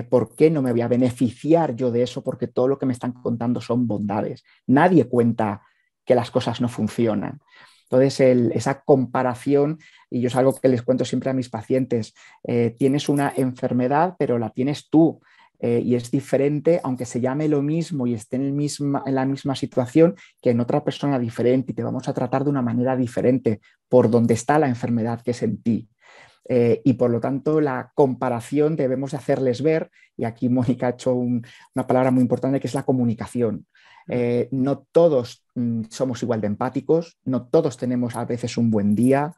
¿por qué no me voy a beneficiar yo de eso? Porque todo lo que me están contando son bondades. Nadie cuenta que las cosas no funcionan. Entonces, esa comparación, y yo es algo que les cuento siempre a mis pacientes, tienes una enfermedad, pero la tienes tú. Y es diferente, aunque se llame lo mismo y esté en la misma situación, que en otra persona diferente, y te vamos a tratar de una manera diferente por donde está la enfermedad que es en ti. Y por lo tanto la comparación debemos de hacerles ver, y aquí Mónica ha hecho una palabra muy importante que es la comunicación. No todos somos igual de empáticos, no todos tenemos a veces un buen día,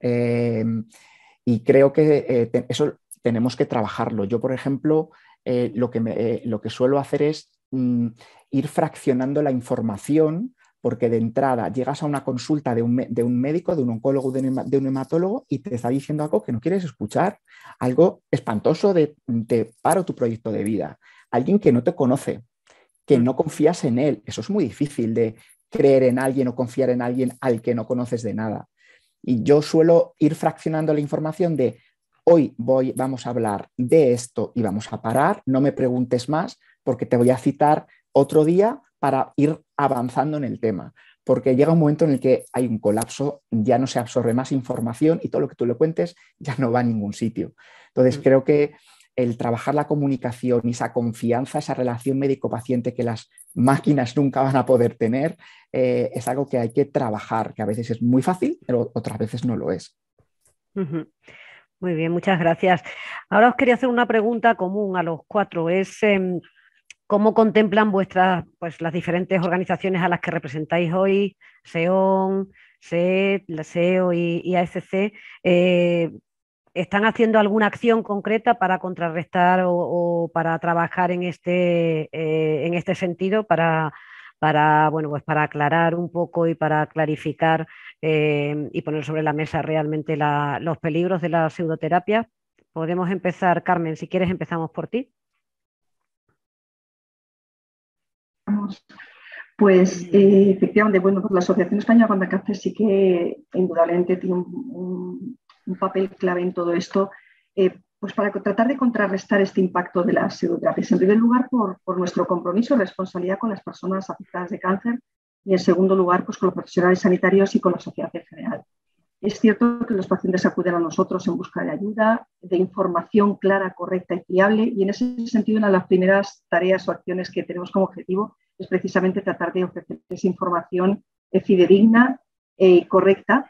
y creo que eso tenemos que trabajarlo. Yo, por ejemplo, lo que suelo hacer es ir fraccionando la información, porque de entrada llegas a una consulta de un médico, de un oncólogo, de un hematólogo, y te está diciendo algo que no quieres escuchar, algo espantoso de te paro tu proyecto de vida, alguien que no te conoce, que no confías en él. Eso es muy difícil de creer en alguien o confiar en alguien al que no conoces de nada. Y yo suelo ir fraccionando la información de hoy vamos a hablar de esto y vamos a parar, no me preguntes más porque te voy a citar otro día para ir avanzando en el tema, porque llega un momento en el que hay un colapso, ya no se absorbe más información y todo lo que tú le cuentes ya no va a ningún sitio. Entonces creo que el trabajar la comunicación y esa confianza, esa relación médico-paciente que las máquinas nunca van a poder tener, es algo que hay que trabajar, que a veces es muy fácil, pero otras veces no lo es. Muy bien, muchas gracias. Ahora os quería hacer una pregunta común a los cuatro. Es ¿cómo contemplan pues, las diferentes organizaciones a las que representáis hoy, SEOM, SED, la SEO y ASC? ¿Están haciendo alguna acción concreta para contrarrestar o para trabajar en este sentido, bueno, pues para aclarar un poco y para clarificar y poner sobre la mesa realmente los peligros de la pseudoterapia? Podemos empezar, Carmen, si quieres empezamos por ti. Pues efectivamente, bueno, pues la Asociación Española contra el Cáncer sí que indudablemente tiene un papel clave en todo esto, pues para tratar de contrarrestar este impacto de las pseudoterapias. En primer lugar, por nuestro compromiso y responsabilidad con las personas afectadas de cáncer, y en segundo lugar, pues con los profesionales sanitarios y con la sociedad en general. Es cierto que los pacientes acuden a nosotros en busca de ayuda, de información clara, correcta y fiable, y en ese sentido una de las primeras tareas o acciones que tenemos como objetivo es precisamente tratar de ofrecer esa información fidedigna y correcta,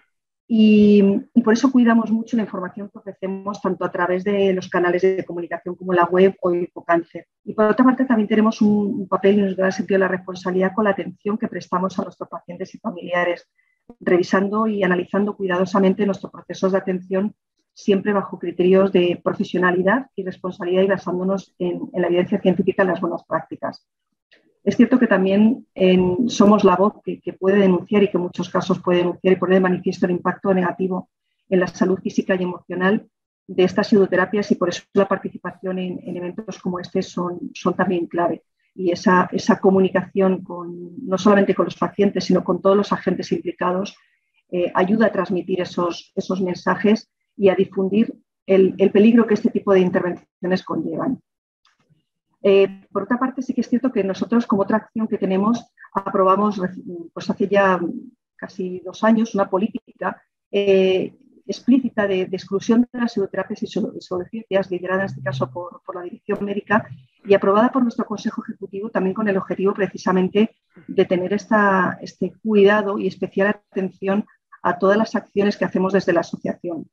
y por eso cuidamos mucho la información que ofrecemos tanto a través de los canales de comunicación como la web o Infocáncer. Y por otra parte también tenemos un papel, en el sentido de la responsabilidad, con la atención que prestamos a nuestros pacientes y familiares, revisando y analizando cuidadosamente nuestros procesos de atención, siempre bajo criterios de profesionalidad y responsabilidad y basándonos en la evidencia científica y las buenas prácticas. Es cierto que también somos la voz que puede denunciar y que en muchos casos puede denunciar y poner de manifiesto el impacto negativo en la salud física y emocional de estas pseudoterapias, y por eso la participación en eventos como este son también clave. Y esa comunicación no solamente con los pacientes, sino con todos los agentes implicados, ayuda a transmitir esos mensajes y a difundir el peligro que este tipo de intervenciones conllevan. Por otra parte, sí que es cierto que nosotros, como otra acción que tenemos, aprobamos pues hace ya casi 2 años una política explícita de exclusión de las pseudoterapias y pseudociencias, liderada en este caso por la Dirección Médica y aprobada por nuestro Consejo Ejecutivo, también con el objetivo precisamente de tener este cuidado y especial atención a todas las acciones que hacemos desde la asociación.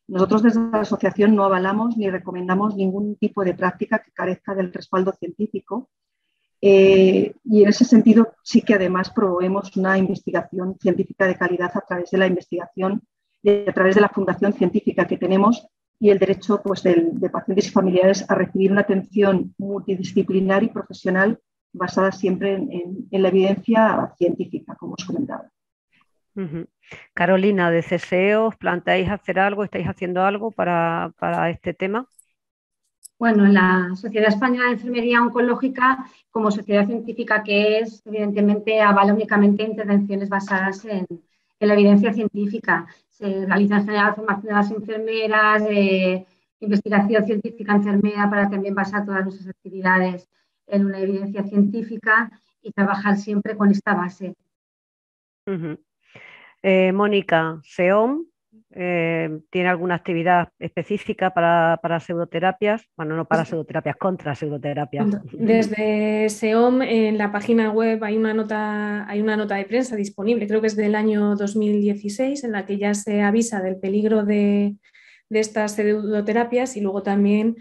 Nosotros desde la asociación no avalamos ni recomendamos ningún tipo de práctica que carezca del respaldo científico, y en ese sentido sí que además promovemos una investigación científica de calidad a través de la investigación y a través de la fundación científica que tenemos, y el derecho pues, de pacientes y familiares a recibir una atención multidisciplinar y profesional basada siempre en la evidencia científica, como os comentaba. Carolina, de CSEO, ¿os planteáis hacer algo? ¿Estáis haciendo algo para este tema? Bueno, la Sociedad Española de Enfermería Oncológica, como sociedad científica que es, evidentemente avala únicamente intervenciones basadas en la evidencia científica. Se realiza en general formación de las enfermeras, investigación científica enfermera, para también basar todas nuestras actividades en una evidencia científica y trabajar siempre con esta base. Mónica, SEOM, ¿tiene alguna actividad específica para pseudoterapias? Bueno, no para pseudoterapias, contra pseudoterapias. Desde SEOM, en la página web hay una nota de prensa disponible, creo que es del año 2016, en la que ya se avisa del peligro de de estas pseudoterapias y luego también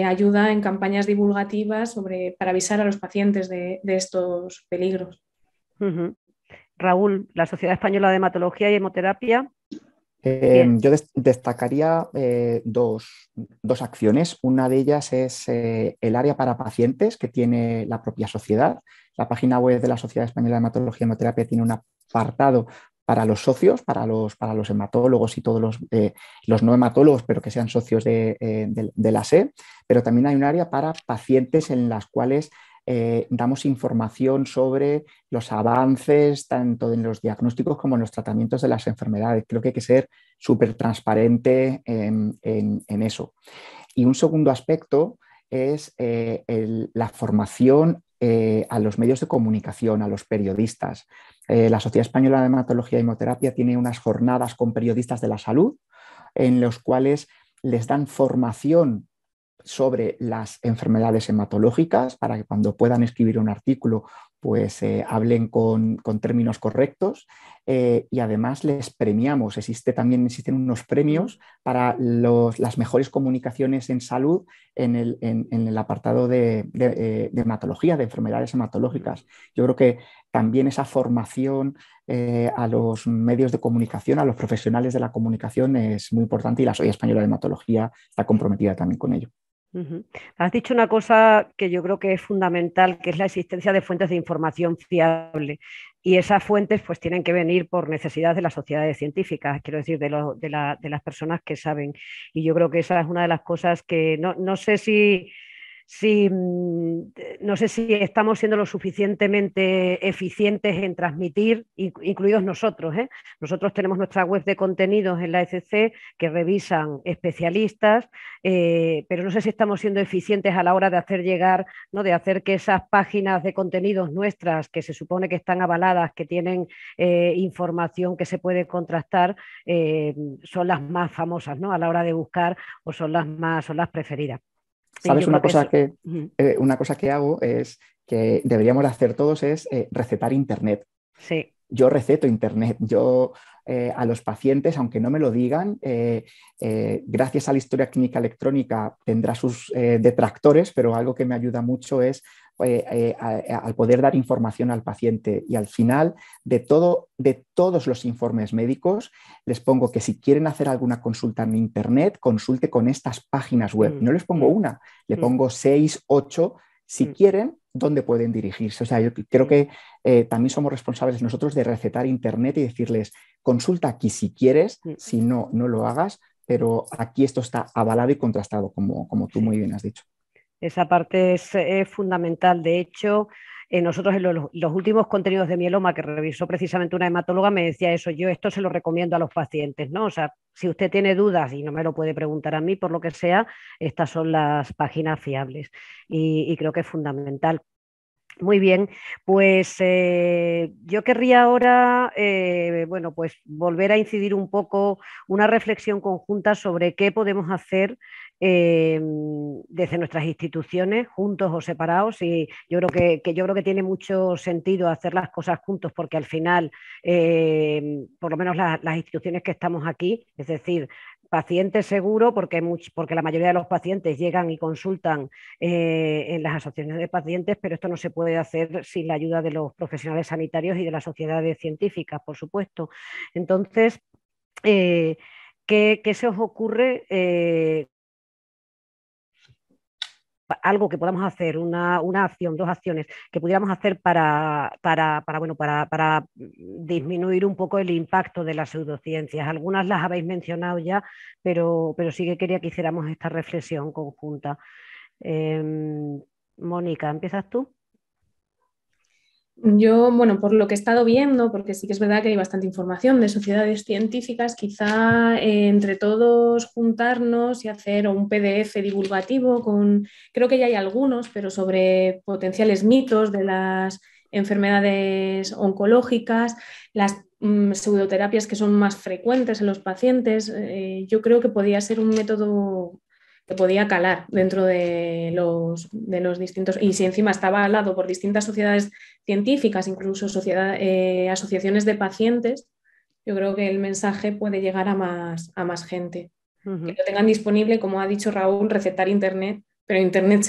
ayuda en campañas divulgativas para avisar a los pacientes de estos peligros. Raúl, la Sociedad Española de Hematología y Hemoterapia. Yo destacaría dos acciones. Una de ellas es el área para pacientes que tiene la propia sociedad. La página web de la Sociedad Española de Hematología y Hemoterapia tiene un apartado para los socios, para los hematólogos y todos los no hematólogos, pero que sean socios de la SE. Pero también hay un área para pacientes en las cuales damos información sobre los avances tanto en los diagnósticos como en los tratamientos de las enfermedades. Creo que hay que ser súper transparente en eso. Y un segundo aspecto es la formación a los medios de comunicación, a los periodistas. La Sociedad Española de Hematología y Hemoterapia tiene unas jornadas con periodistas de la salud en los cuales les dan formación sobre las enfermedades hematológicas para que cuando puedan escribir un artículo pues hablen con términos correctos y además les premiamos. Existen unos premios para las mejores comunicaciones en salud en el apartado de hematología, de enfermedades hematológicas. Yo creo que también esa formación a los medios de comunicación, a los profesionales de la comunicación es muy importante y la Sociedad Española de Hematología está comprometida también con ello. Has dicho una cosa que yo creo que es fundamental, que es la existencia de fuentes de información fiable. Y esas fuentes pues tienen que venir por necesidad de las sociedades científicas, quiero decir, de las personas que saben. Y yo creo que esa es una de las cosas que no sé si estamos siendo lo suficientemente eficientes en transmitir, incluidos nosotros. Nosotros tenemos nuestra web de contenidos en la ECC que revisan especialistas, pero no sé si estamos siendo eficientes a la hora de hacer llegar, ¿no? De hacer que esas páginas de contenidos nuestras, que se supone que están avaladas, que tienen información que se puede contrastar, son las más famosas, ¿no? A la hora de buscar, o son las preferidas. ¿Sabes una cosa que hago es que deberíamos hacer todos es recetar Internet? Sí. Yo receto Internet. Yo a los pacientes, aunque no me lo digan, gracias a la historia clínica electrónica tendrá sus detractores, pero algo que me ayuda mucho es al poder dar información al paciente. Y al final de todos los informes médicos les pongo que si quieren hacer alguna consulta en Internet, consulte con estas páginas web. No les pongo una, le pongo 6, 8, si quieren, ¿dónde pueden dirigirse? O sea, yo creo que también somos responsables nosotros de recetar Internet y decirles, consulta aquí si quieres, si no, no lo hagas, pero aquí esto está avalado y contrastado, como tú muy bien has dicho. Esa parte es fundamental. De hecho, nosotros en los últimos contenidos de mieloma que revisó precisamente una hematóloga me decía eso, yo esto se lo recomiendo a los pacientes, ¿no? O sea, si usted tiene dudas y no me lo puede preguntar a mí por lo que sea, estas son las páginas fiables y creo que es fundamental. Muy bien, pues yo querría ahora, bueno, pues volver a incidir un poco, una reflexión conjunta sobre qué podemos hacer desde nuestras instituciones, juntos o separados. Y yo creo que tiene mucho sentido hacer las cosas juntos, porque al final, por lo menos las instituciones que estamos aquí, es decir, pacientes seguro, porque la mayoría de los pacientes llegan y consultan en las asociaciones de pacientes, pero esto no se puede hacer sin la ayuda de los profesionales sanitarios y de las sociedades científicas, por supuesto. Entonces, ¿qué se os ocurre? Algo que podamos hacer, una acción, dos acciones que pudiéramos hacer para disminuir un poco el impacto de las pseudociencias. Algunas las habéis mencionado ya, pero sí que quería que hiciéramos esta reflexión conjunta. Mónica, ¿empiezas tú? Yo, bueno, por lo que he estado viendo, porque sí que es verdad que hay bastante información de sociedades científicas, quizá entre todos juntarnos y hacer un PDF divulgativo creo que ya hay algunos, pero sobre potenciales mitos de las enfermedades oncológicas, las pseudoterapias que son más frecuentes en los pacientes. Yo creo que podría ser un método que podía calar dentro de los distintos, y si encima estaba avalado por distintas sociedades científicas, incluso asociaciones de pacientes, yo creo que el mensaje puede llegar a más gente. que lo tengan disponible, como ha dicho Raúl, recetar Internet, pero Internet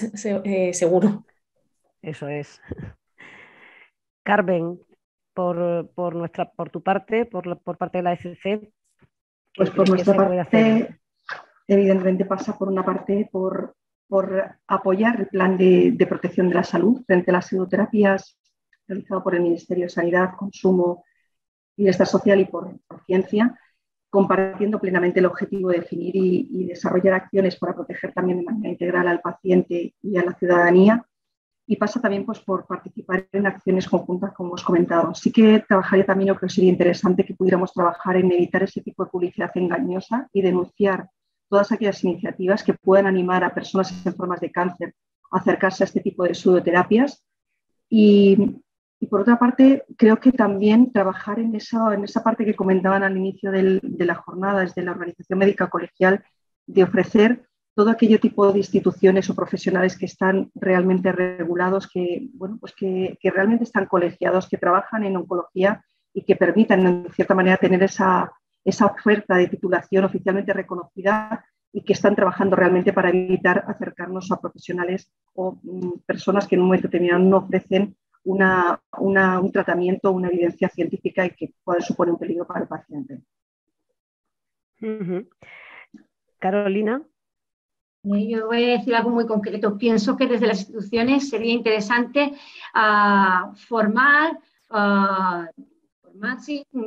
seguro. Eso es. Carmen, por tu parte, por parte de la ECC, Pues ¿qué por crees que nuestra se puede hacer? parte, evidentemente pasa por una parte por apoyar el plan de protección de la salud frente a las pseudoterapias realizado por el Ministerio de Sanidad, Consumo y Bienestar Social y por Ciencia, compartiendo plenamente el objetivo de definir y desarrollar acciones para proteger también de manera integral al paciente y a la ciudadanía. Y pasa también pues, por participar en acciones conjuntas, como os comentado. Sí que trabajaría también, o creo que sería interesante que pudiéramos trabajar en evitar ese tipo de publicidad engañosa y denunciar todas aquellas iniciativas que puedan animar a personas en formas de cáncer a acercarse a este tipo de pseudoterapias. Y por otra parte, creo que también trabajar en esa parte que comentaban al inicio de la jornada, desde la organización médica colegial, de ofrecer todo aquello tipo de instituciones o profesionales que están realmente regulados, que, bueno, pues que realmente están colegiados, que trabajan en oncología y que permitan, en cierta manera, tener esa oferta de titulación oficialmente reconocida y que están trabajando realmente para evitar acercarnos a profesionales o personas que en un momento determinado no ofrecen un tratamiento, una evidencia científica y que puede suponer un peligro para el paciente. Carolina. Yo voy a decir algo muy concreto. Pienso que desde las instituciones sería interesante formar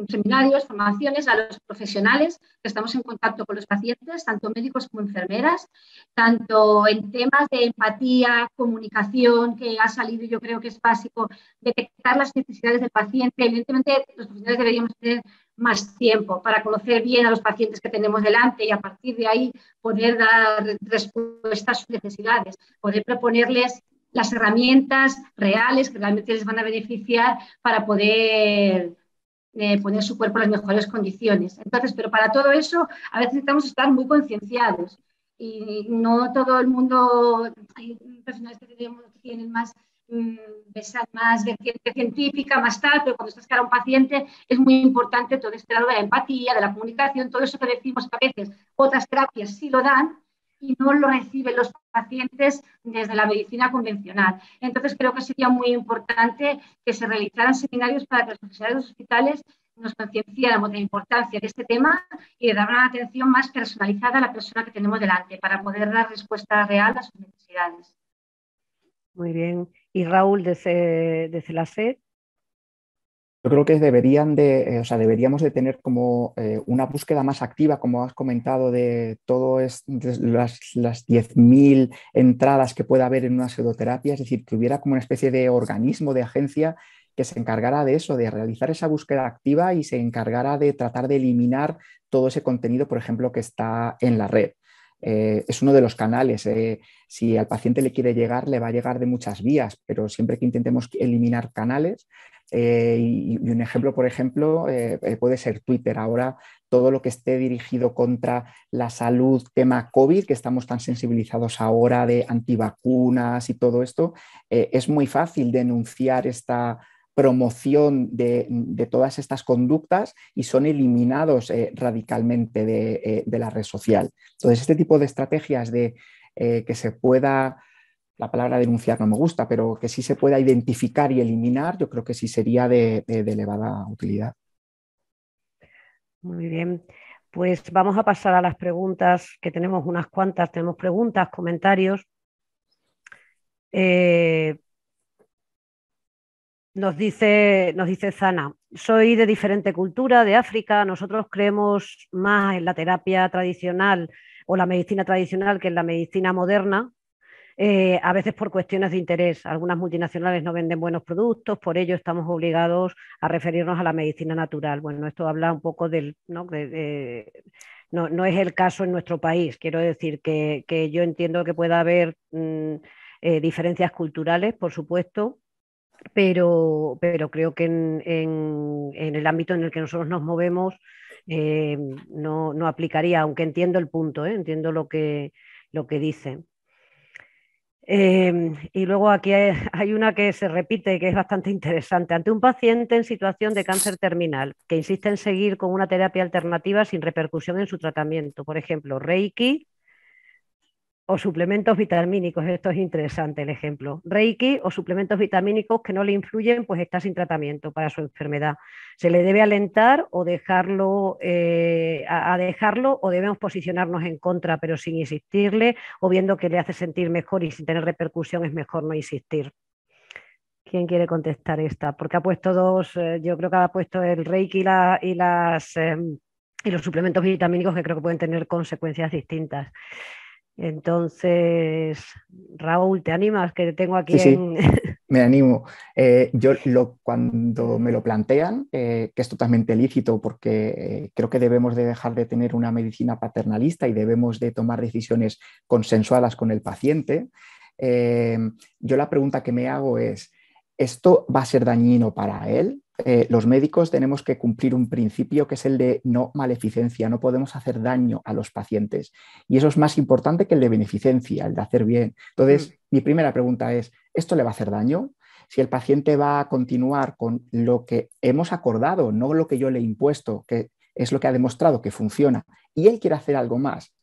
seminarios, formaciones a los profesionales que estamos en contacto con los pacientes, tanto médicos como enfermeras, tanto en temas de empatía, comunicación, que ha salido, yo creo que es básico, detectar las necesidades del paciente. Evidentemente, los profesionales deberíamos tener más tiempo para conocer bien a los pacientes que tenemos delante y a partir de ahí poder dar respuesta a sus necesidades, poder proponerles las herramientas reales que realmente les van a beneficiar para poder poner su cuerpo en las mejores condiciones. Entonces, pero para todo eso a veces necesitamos estar muy concienciados y no todo el mundo, hay personas que tienen más más vertiente científica, más tal, pero cuando estás cara a un paciente es muy importante todo este lado de la empatía, de la comunicación, todo eso que decimos que a veces otras terapias sí lo dan y no lo reciben los pacientes desde la medicina convencional. Entonces creo que sería muy importante que se realizaran seminarios para que los profesionales de los hospitales nos concienciáramos de la importancia de este tema y de dar una atención más personalizada a la persona que tenemos delante para poder dar respuesta real a sus necesidades. Muy bien. Y Raúl, desde la SED. Yo creo que deberíamos de tener como una búsqueda más activa, como has comentado, de todas las 10.000 entradas que pueda haber en una pseudoterapia, es decir, que hubiera como una especie de organismo, de agencia que se encargara de eso, de realizar esa búsqueda activa y se encargara de tratar de eliminar todo ese contenido, por ejemplo, que está en la red. Es uno de los canales. Si al paciente le quiere llegar, le va a llegar de muchas vías, pero siempre que intentemos eliminar canales, y un ejemplo, por ejemplo, puede ser Twitter. Ahora todo lo que esté dirigido contra la salud, tema COVID, que estamos tan sensibilizados ahora de antivacunas y todo esto, es muy fácil denunciar esta promoción de todas estas conductas y son eliminados radicalmente de la red social. Entonces, este tipo de estrategias de que se pueda, la palabra denunciar no me gusta, pero que sí se pueda identificar y eliminar, yo creo que sí sería de elevada utilidad. Muy bien, pues vamos a pasar a las preguntas, que tenemos unas cuantas, tenemos preguntas, comentarios. Nos dice Zana, soy de diferente cultura, de África, nosotros creemos más en la terapia tradicional o la medicina tradicional que en la medicina moderna, a veces por cuestiones de interés. Algunas multinacionales no venden buenos productos, por ello estamos obligados a referirnos a la medicina natural. Bueno, esto habla un poco del... ¿no? No es el caso en nuestro país. Quiero decir que yo entiendo que pueda haber diferencias culturales, por supuesto, pero creo que en el ámbito en el que nosotros nos movemos no aplicaría, aunque entiendo el punto, entiendo lo que dice. Y luego aquí hay una que se repite, que es bastante interesante. Ante un paciente en situación de cáncer terminal que insiste en seguir con una terapia alternativa sin repercusión en su tratamiento, por ejemplo, Reiki o suplementos vitamínicos, esto es interesante el ejemplo. Reiki o suplementos vitamínicos que no le influyen, pues está sin tratamiento para su enfermedad. ¿Se le debe alentar o dejarlo, a dejarlo, o debemos posicionarnos en contra pero sin insistirle, o viendo que le hace sentir mejor y sin tener repercusión es mejor no insistir? ¿Quién quiere contestar esta? Porque ha puesto dos, yo creo que ha puesto el Reiki y los suplementos vitamínicos, que creo que pueden tener consecuencias distintas. Entonces, Raúl, ¿te animas? Que te tengo aquí Sí, en... me animo. Cuando me lo plantean, que es totalmente lícito, porque creo que debemos de dejar de tener una medicina paternalista y debemos de tomar decisiones consensuadas con el paciente, yo la pregunta que me hago es, ¿esto va a ser dañino para él? Los médicos tenemos que cumplir un principio que es el de no maleficencia, no podemos hacer daño a los pacientes y eso es más importante que el de beneficencia, el de hacer bien. Entonces, mi primera pregunta es, ¿esto le va a hacer daño? Si el paciente va a continuar con lo que hemos acordado, no lo que yo le he impuesto, que es lo que ha demostrado que funciona, y él quiere hacer algo más,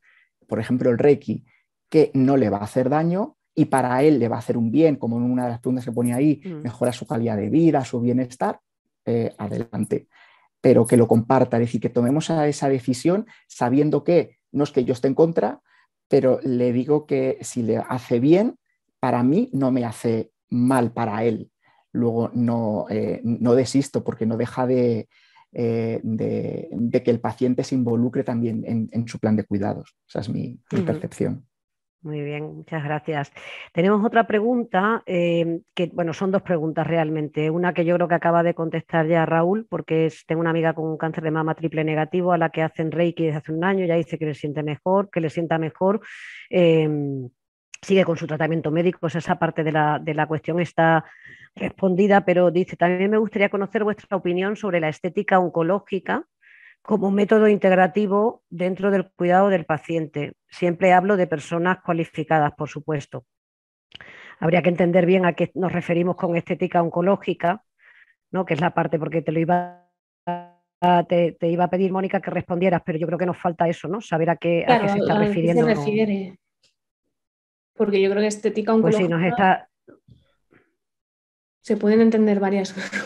por ejemplo el Reiki, que no le va a hacer daño y para él le va a hacer un bien, como en una de las preguntas que ponía ahí, mejora su calidad de vida, su bienestar, adelante, pero que lo comparta, es decir, que tomemos esa decisión sabiendo que no es que yo esté en contra, pero le digo que si le hace bien, para mí no me hace mal para él. Luego no desisto porque no deja de que el paciente se involucre también en su plan de cuidados. Esa es mi percepción. Muy bien, muchas gracias. Tenemos otra pregunta, que bueno, son dos preguntas realmente. Una que yo creo que acaba de contestar ya Raúl, porque tengo una amiga con un cáncer de mama triple negativo a la que hacen Reiki desde hace un año, ya dice que le siente mejor, que le sienta mejor. Sigue con su tratamiento médico, esa parte de la cuestión está respondida, pero dice, también me gustaría conocer vuestra opinión sobre la estética oncológica como método integrativo dentro del cuidado del paciente. Siempre hablo de personas cualificadas, por supuesto. Habría que entender bien a qué nos referimos con estética oncológica, ¿no? Que es la parte, porque te iba a pedir, Mónica, que respondieras, pero yo creo que nos falta eso, ¿no? Saber a qué se está refiriendo. ¿A qué se refiere? Porque yo creo que estética oncológica... Pues sí, nos está... Se pueden entender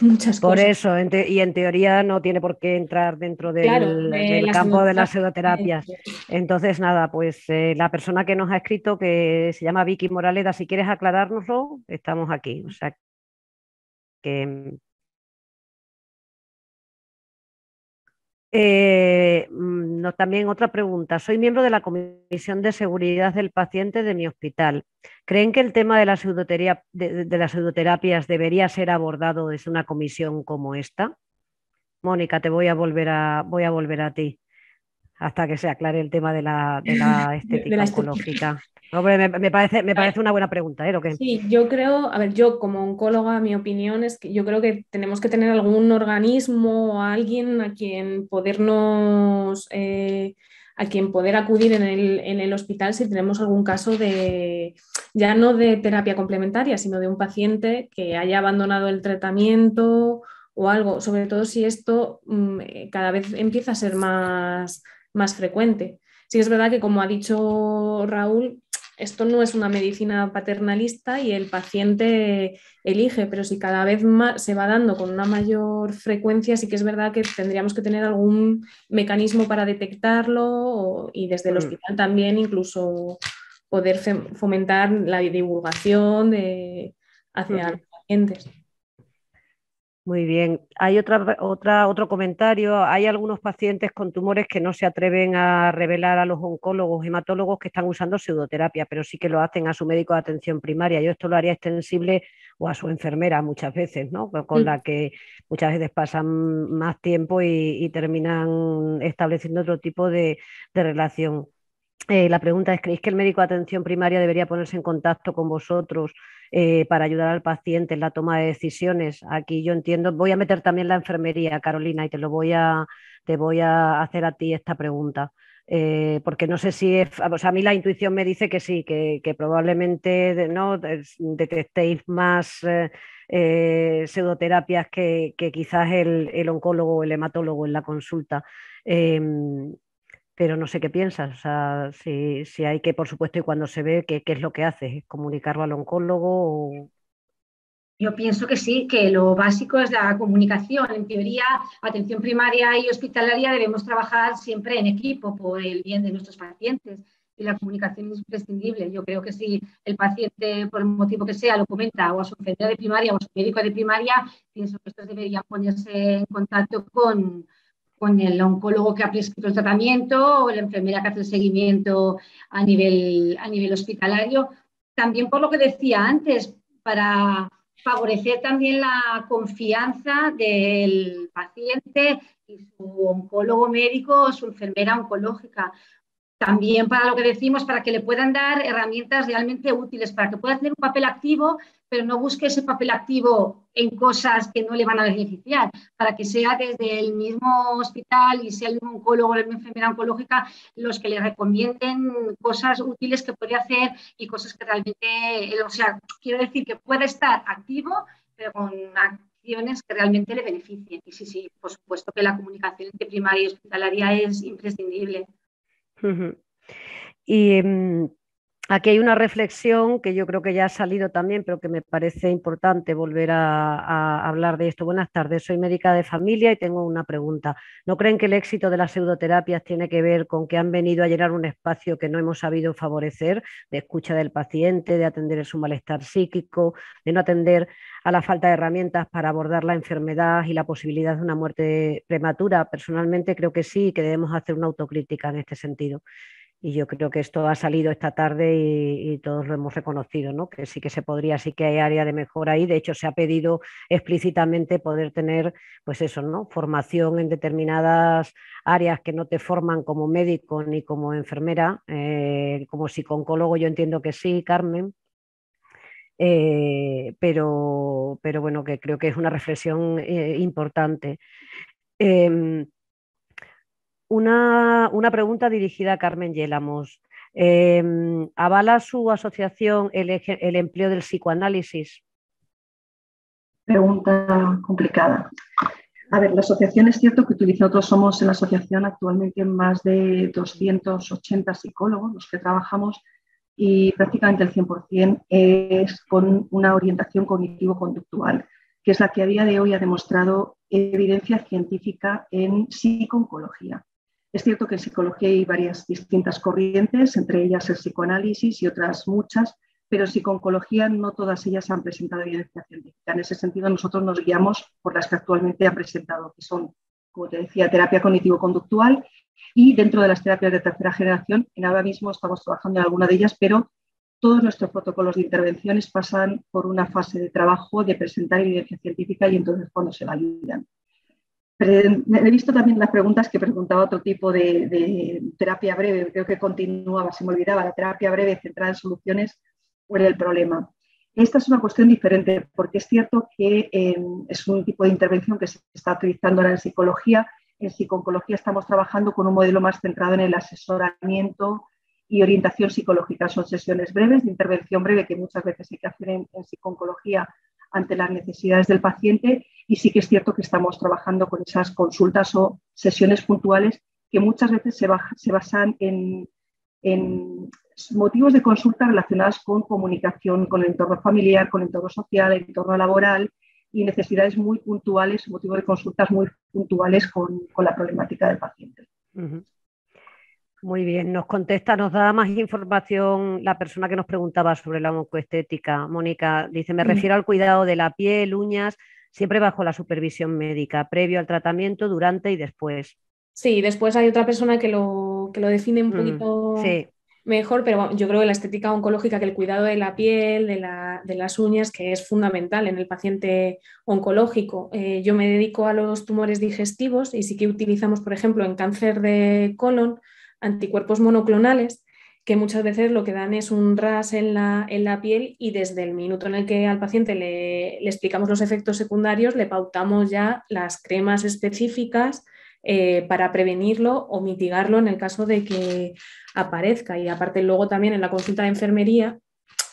muchas por cosas. Eso, y en teoría no tiene por qué entrar dentro del campo de las pseudoterapias. Entonces, nada, pues la persona que nos ha escrito, que se llama Vicky Moraleda, si quieres aclarárnoslo, estamos aquí. O sea que... también otra pregunta. Soy miembro de la Comisión de Seguridad del Paciente de mi hospital. ¿Creen que el tema de las pseudoterapias debería ser abordado desde una comisión como esta? Mónica, voy a volver a ti hasta que se aclare el tema de la estética oncológica. Hombre, me parece una buena pregunta, ¿eh? ¿Lo que? Sí, yo creo, a ver, yo como oncóloga, mi opinión es que yo creo que tenemos que tener algún organismo o alguien a quien podernos, a quien poder acudir en el hospital si tenemos algún caso de, ya no de terapia complementaria, sino de un paciente que haya abandonado el tratamiento o algo, sobre todo si esto cada vez empieza a ser más frecuente. Sí, es verdad que, como ha dicho Raúl, esto no es una medicina paternalista y el paciente elige, pero si cada vez más se va dando con una mayor frecuencia, sí que es verdad que tendríamos que tener algún mecanismo para detectarlo y desde el hospital también incluso poder fomentar la divulgación hacia los pacientes. Muy bien. Hay otro comentario. Hay algunos pacientes con tumores que no se atreven a revelar a los oncólogos, hematólogos, que están usando pseudoterapia, pero sí que lo hacen a su médico de atención primaria. Yo esto lo haría extensible o a su enfermera muchas veces, ¿no? Con la que muchas veces pasan más tiempo y terminan estableciendo otro tipo de relación. La pregunta es, ¿creéis que el médico de atención primaria debería ponerse en contacto con vosotros para ayudar al paciente en la toma de decisiones? Aquí yo entiendo, voy a meter también la enfermería, Carolina, y te voy a hacer a ti esta pregunta. Porque no sé si es, o sea, a mí la intuición me dice que sí, que probablemente ¿no? detectéis más pseudoterapias que quizás el oncólogo o el hematólogo en la consulta. Pero no sé qué piensas, o sea, si hay que, por supuesto, y cuando se ve, ¿qué es lo que haces? ¿Comunicarlo al oncólogo? Yo pienso que sí, que lo básico es la comunicación. En teoría, atención primaria y hospitalaria debemos trabajar siempre en equipo por el bien de nuestros pacientes y la comunicación es imprescindible. Yo creo que si el paciente, por el motivo que sea, lo comenta o a su enfermera de primaria o a su médico de primaria, pienso que estos deberían ponerse en contacto con el oncólogo que ha prescrito el tratamiento o la enfermera que hace el seguimiento a nivel hospitalario. También por lo que decía antes, para favorecer también la confianza del paciente y su oncólogo médico o su enfermera oncológica. También para lo que decimos, para que le puedan dar herramientas realmente útiles, para que pueda tener un papel activo, pero no busque ese papel activo en cosas que no le van a beneficiar, para que sea desde el mismo hospital y sea el mismo oncólogo o la misma enfermera oncológica los que le recomienden cosas útiles que puede hacer y cosas que realmente, o sea, quiero decir que puede estar activo, pero con acciones que realmente le beneficien. Y sí, sí, por supuesto que la comunicación entre primaria y hospitalaria es imprescindible. Y aquí hay una reflexión que yo creo que ya ha salido también, pero que me parece importante volver a hablar de esto. Buenas tardes, soy médica de familia y tengo una pregunta. ¿No creen que el éxito de las pseudoterapias tiene que ver con que han venido a llenar un espacio que no hemos sabido favorecer, de escucha del paciente, de atender su malestar psíquico, de no atender a la falta de herramientas para abordar la enfermedad y la posibilidad de una muerte prematura? Personalmente creo que sí y que debemos hacer una autocrítica en este sentido. Y yo creo que esto ha salido esta tarde y todos lo hemos reconocido, ¿no? Que sí que se podría, sí que hay área de mejora ahí. De hecho, se ha pedido explícitamente poder tener, pues eso, ¿no? Formación en determinadas áreas que no te forman como médico ni como enfermera, como psicooncólogo yo entiendo que sí, Carmen. Pero bueno, que creo que es una reflexión importante. Una pregunta dirigida a Carmen Yélamos. ¿Avala su asociación el empleo del psicoanálisis? Pregunta complicada. A ver, la asociación es cierto que nosotros somos en la asociación actualmente más de 280 psicólogos los que trabajamos y prácticamente el 100% es con una orientación cognitivo-conductual, que es la que a día de hoy ha demostrado evidencia científica en psicooncología. Es cierto que en psicología hay varias distintas corrientes, entre ellas el psicoanálisis y otras muchas, pero en psicooncología no todas ellas han presentado evidencia científica. En ese sentido, nosotros nos guiamos por las que actualmente han presentado, que son, como te decía, terapia cognitivo-conductual y dentro de las terapias de tercera generación, en ahora mismo estamos trabajando en alguna de ellas, pero todos nuestros protocolos de intervenciones pasan por una fase de trabajo de presentar evidencia científica y entonces cuando se validan. He visto también las preguntas que preguntaba otro tipo de terapia breve, creo que continuaba, se me olvidaba, la terapia breve centrada en soluciones por el problema. Esta es una cuestión diferente porque es cierto que es un tipo de intervención que se está utilizando ahora en psicología. En psicooncología estamos trabajando con un modelo más centrado en el asesoramiento y orientación psicológica. Son sesiones breves de intervención breve que muchas veces hay que hacer en psicooncología ante las necesidades del paciente y sí que es cierto que estamos trabajando con esas consultas o sesiones puntuales que muchas veces se basan en motivos de consulta relacionados con comunicación con el entorno familiar, con el entorno social, el entorno laboral y necesidades muy puntuales, motivos de consultas muy puntuales con la problemática del paciente. Uh-huh. Muy bien, nos contesta, nos da más información la persona que nos preguntaba sobre la oncoestética. Mónica dice, me refiero al cuidado de la piel, uñas, siempre bajo la supervisión médica, previo al tratamiento, durante y después. Sí, después hay otra persona que lo define un poquito sí. mejor, pero bueno, yo creo que la estética oncológica, que el cuidado de la piel, de las uñas, que es fundamental en el paciente oncológico. Yo me dedico a los tumores digestivos y sí que utilizamos, por ejemplo, en cáncer de colon, anticuerpos monoclonales, que muchas veces lo que dan es un ras en la piel y desde el minuto en el que al paciente le explicamos los efectos secundarios, le pautamos ya las cremas específicas para prevenirlo o mitigarlo en el caso de que aparezca. Y aparte luego también en la consulta de enfermería,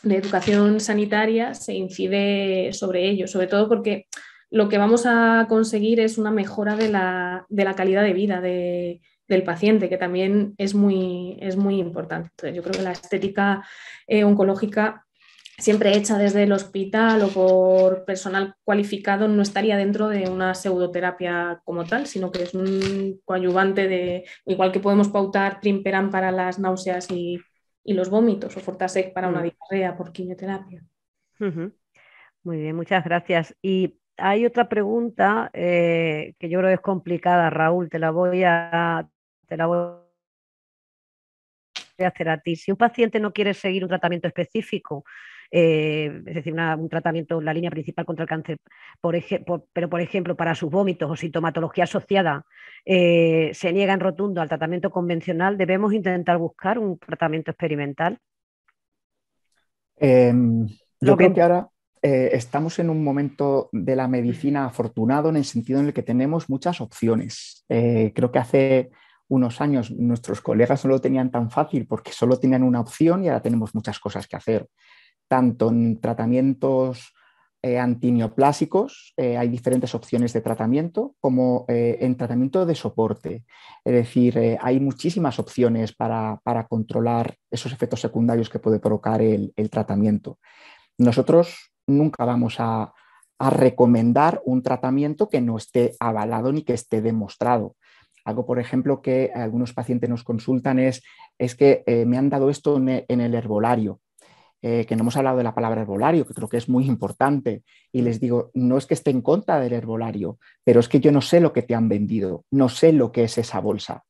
de educación sanitaria, se incide sobre ello, sobre todo porque lo que vamos a conseguir es una mejora de la calidad de vida del paciente, que también es muy importante. Entonces, yo creo que la estética oncológica, siempre hecha desde el hospital o por personal cualificado, no estaría dentro de una pseudoterapia como tal, sino que es un coadyuvante igual que podemos pautar Trimperan para las náuseas y los vómitos, o Fortasec para una diarrea por quimioterapia. Muy bien, muchas gracias. Y hay otra pregunta que yo creo que es complicada, Raúl, te la voy a hacer a ti. Si un paciente no quiere seguir un tratamiento específico, es decir, un tratamiento, la línea principal contra el cáncer, pero por ejemplo para sus vómitos o sintomatología asociada se niega en rotundo al tratamiento convencional, ¿debemos intentar buscar un tratamiento experimental? Yo creo que ahora estamos en un momento de la medicina afortunado en el sentido en el que tenemos muchas opciones. Creo que hace unos años nuestros colegas no lo tenían tan fácil porque solo tenían una opción y ahora tenemos muchas cosas que hacer. Tanto en tratamientos antineoplásicos, hay diferentes opciones de tratamiento, como en tratamiento de soporte. Es decir, hay muchísimas opciones para controlar esos efectos secundarios que puede provocar el tratamiento. Nosotros nunca vamos a recomendar un tratamiento que no esté avalado ni que esté demostrado. Algo, por ejemplo, que algunos pacientes nos consultan es que me han dado esto en el herbolario. Que no hemos hablado de la palabra herbolario, que creo que es muy importante, y les digo, no es que esté en contra del herbolario, pero es que yo no sé lo que te han vendido, no sé lo que es esa bolsa.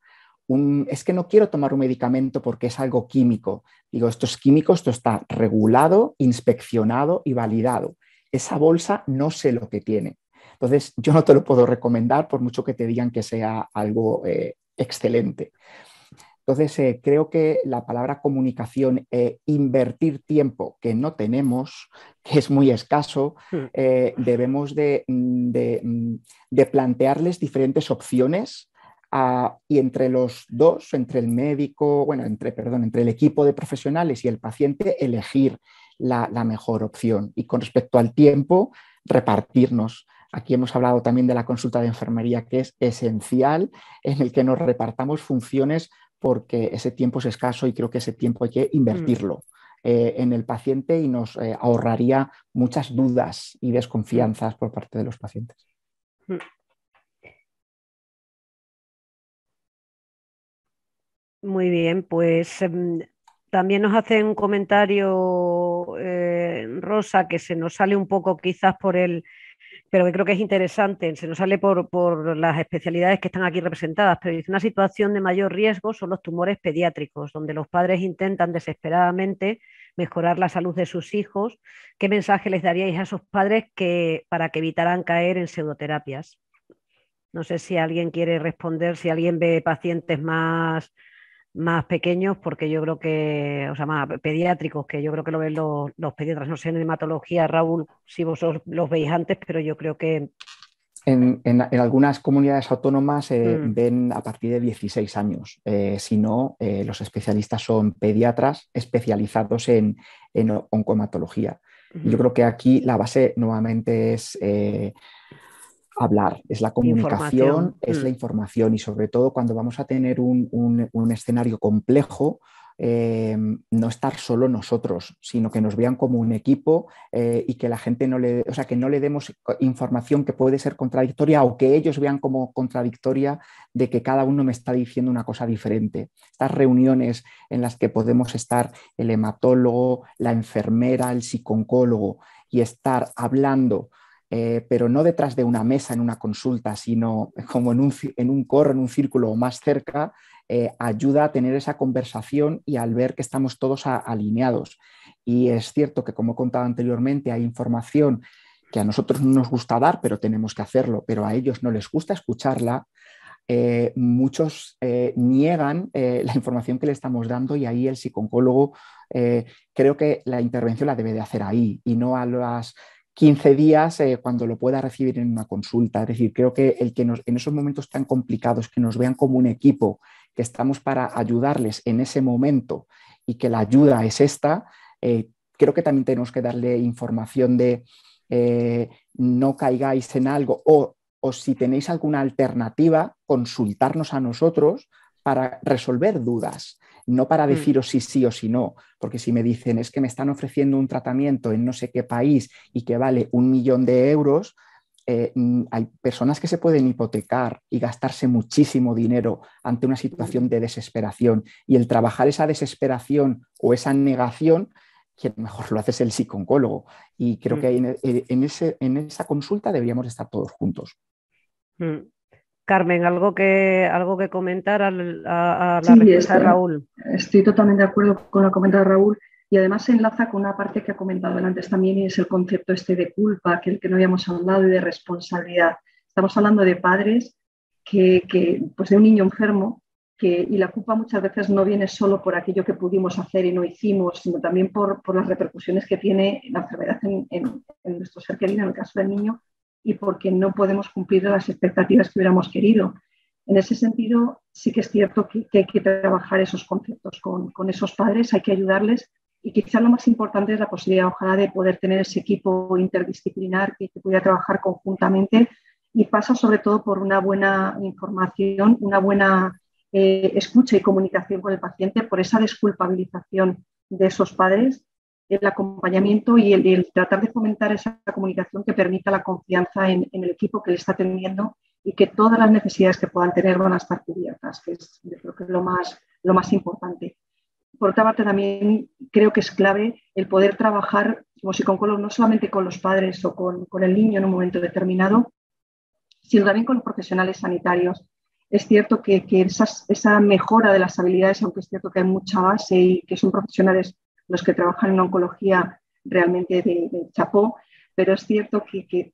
Es que no quiero tomar un medicamento porque es algo químico. Digo, esto es químico, esto está regulado, inspeccionado y validado. Esa bolsa no sé lo que tiene. Entonces, yo no te lo puedo recomendar por mucho que te digan que sea algo excelente. Entonces, creo que la palabra comunicación, invertir tiempo que no tenemos, que es muy escaso, debemos de plantearles diferentes opciones y entre los dos, entre el médico, entre el equipo de profesionales y el paciente, elegir la mejor opción. Y con respecto al tiempo, repartirnos. Aquí hemos hablado también de la consulta de enfermería, que es esencial, en el que nos repartamos funciones porque ese tiempo es escaso y creo que ese tiempo hay que invertirlo en el paciente y nos ahorraría muchas dudas y desconfianzas por parte de los pacientes. Muy bien, pues también nos hace un comentario Rosa, que se nos sale un poco quizás pero que creo que es interesante, se nos sale por las especialidades que están aquí representadas, pero dice: una situación de mayor riesgo son los tumores pediátricos, donde los padres intentan desesperadamente mejorar la salud de sus hijos. ¿Qué mensaje les daríais a esos padres para que evitaran caer en pseudoterapias? No sé si alguien quiere responder, si alguien ve pacientes más pequeños, porque yo creo que, o sea, más pediátricos, que yo creo que lo ven los pediatras. No sé en hematología, Raúl, si vosotros los veis antes, pero yo creo que... En algunas comunidades autónomas ven a partir de 16 años. Si no, los especialistas son pediatras especializados en oncohematología. Y yo creo que aquí la base nuevamente es hablar, es la comunicación, es la información, y sobre todo cuando vamos a tener un escenario complejo, no estar solo nosotros, sino que nos vean como un equipo y que la gente que no le demos información que puede ser contradictoria o que ellos vean como contradictoria, de que cada uno me está diciendo una cosa diferente. Estas reuniones en las que podemos estar el hematólogo, la enfermera, el psicooncólogo y estar hablando, pero no detrás de una mesa en una consulta, sino como en un corro, en un círculo o más cerca, ayuda a tener esa conversación y al ver que estamos todos alineados. Y es cierto que, como he contado anteriormente, hay información que a nosotros no nos gusta dar, pero tenemos que hacerlo, pero a ellos no les gusta escucharla. Muchos niegan la información que le estamos dando, y ahí el psicooncólogo creo que la intervención la debe de hacer ahí y no a las 15 días cuando lo pueda recibir en una consulta. Es decir, creo que en esos momentos tan complicados, que nos vean como un equipo, que estamos para ayudarles en ese momento y que la ayuda es esta, creo que también tenemos que darle información de no caigáis en algo o si tenéis alguna alternativa, consultarnos a nosotros para resolver dudas, no para deciros si sí o si no, porque si me dicen es que me están ofreciendo un tratamiento en no sé qué país y que vale 1 millón de euros, hay personas que se pueden hipotecar y gastarse muchísimo dinero ante una situación de desesperación, y el trabajar esa desesperación o esa negación, quien mejor lo hace es el psicooncólogo, y creo que en esa consulta deberíamos estar todos juntos. Carmen, ¿algo que comentar a la Sí, respuesta de Raúl? Estoy totalmente de acuerdo con lo que comenta Raúl, y además se enlaza con una parte que ha comentado antes también, y es el concepto este de culpa, que no habíamos hablado, y de responsabilidad. Estamos hablando de padres pues de un niño enfermo, y la culpa muchas veces no viene solo por aquello que pudimos hacer y no hicimos, sino también por las repercusiones que tiene la enfermedad en nuestro ser querido, en el caso del niño, y porque no podemos cumplir las expectativas que hubiéramos querido. En ese sentido, sí que es cierto que hay que trabajar esos conceptos con esos padres, hay que ayudarles, y quizá lo más importante es la posibilidad, ojalá, de poder tener ese equipo interdisciplinar que pueda trabajar conjuntamente, y pasa sobre todo por una buena información, una buena escucha y comunicación con el paciente, por esa desculpabilización de esos padres, el acompañamiento y el tratar de fomentar esa comunicación que permita la confianza en el equipo que le está atendiendo, y que todas las necesidades que puedan tener van a estar cubiertas, que es, yo creo que es lo más importante. Por otra parte, también creo que es clave el poder trabajar como psicólogo no solamente con los padres o con el niño en un momento determinado, sino también con los profesionales sanitarios. Es cierto que esa mejora de las habilidades, aunque es cierto que hay mucha base y que son profesionales los que trabajan en oncología realmente de chapó, pero es cierto que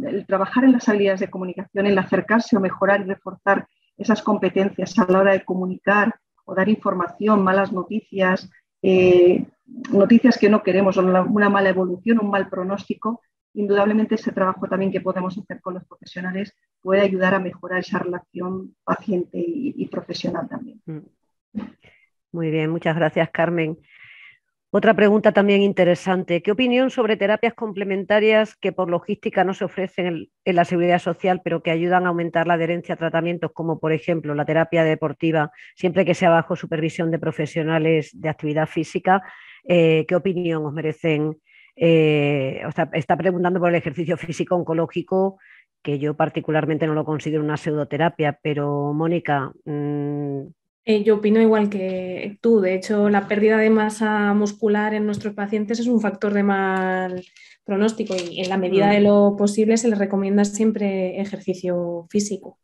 el trabajar en las habilidades de comunicación, el acercarse o mejorar y reforzar esas competencias a la hora de comunicar o dar información, malas noticias, noticias que no queremos, o una mala evolución, un mal pronóstico, indudablemente ese trabajo también que podemos hacer con los profesionales puede ayudar a mejorar esa relación paciente y profesional también. Muy bien, muchas gracias, Carmen. Otra pregunta también interesante. ¿Qué opinión sobre terapias complementarias que por logística no se ofrecen en la seguridad social, pero que ayudan a aumentar la adherencia a tratamientos, como por ejemplo la terapia deportiva, siempre que sea bajo supervisión de profesionales de actividad física? ¿Qué opinión os merecen? Está preguntando por el ejercicio físico oncológico, que yo particularmente no lo considero una pseudoterapia, pero Mónica... Yo opino igual que tú. De hecho, la pérdida de masa muscular en nuestros pacientes es un factor de mal pronóstico, y en la medida de lo posible se les recomienda siempre ejercicio físico.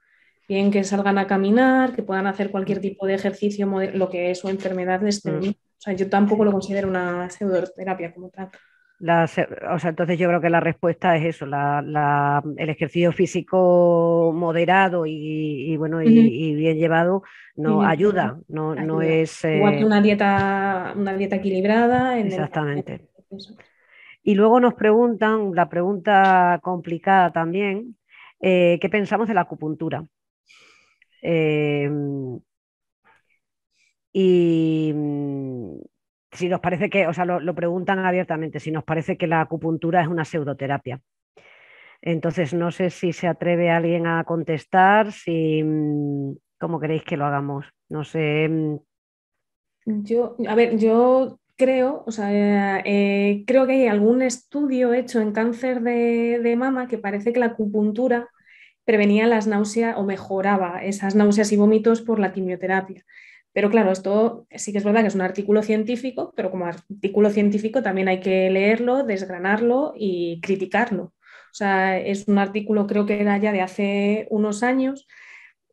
Bien que salgan a caminar, que puedan hacer cualquier tipo de ejercicio, lo que su enfermedad les permite. O sea, yo tampoco lo considero una pseudoterapia como tal. Entonces yo creo que la respuesta es eso, el ejercicio físico moderado y bien llevado ayuda, no es... Igual que una dieta equilibrada. Exactamente. Y luego nos preguntan, la pregunta complicada también, ¿qué pensamos de la acupuntura? Si nos parece que, lo preguntan abiertamente, si nos parece que la acupuntura es una pseudoterapia. Entonces, no sé si se atreve alguien a contestar, ¿cómo queréis que lo hagamos? No sé. Yo creo, creo que hay algún estudio hecho en cáncer de mama que parece que la acupuntura prevenía las náuseas o mejoraba esas náuseas y vómitos por la quimioterapia. Pero claro, esto sí que es verdad que es un artículo científico, pero como artículo científico también hay que leerlo, desgranarlo y criticarlo. O sea, es un artículo, creo que era ya de hace unos años.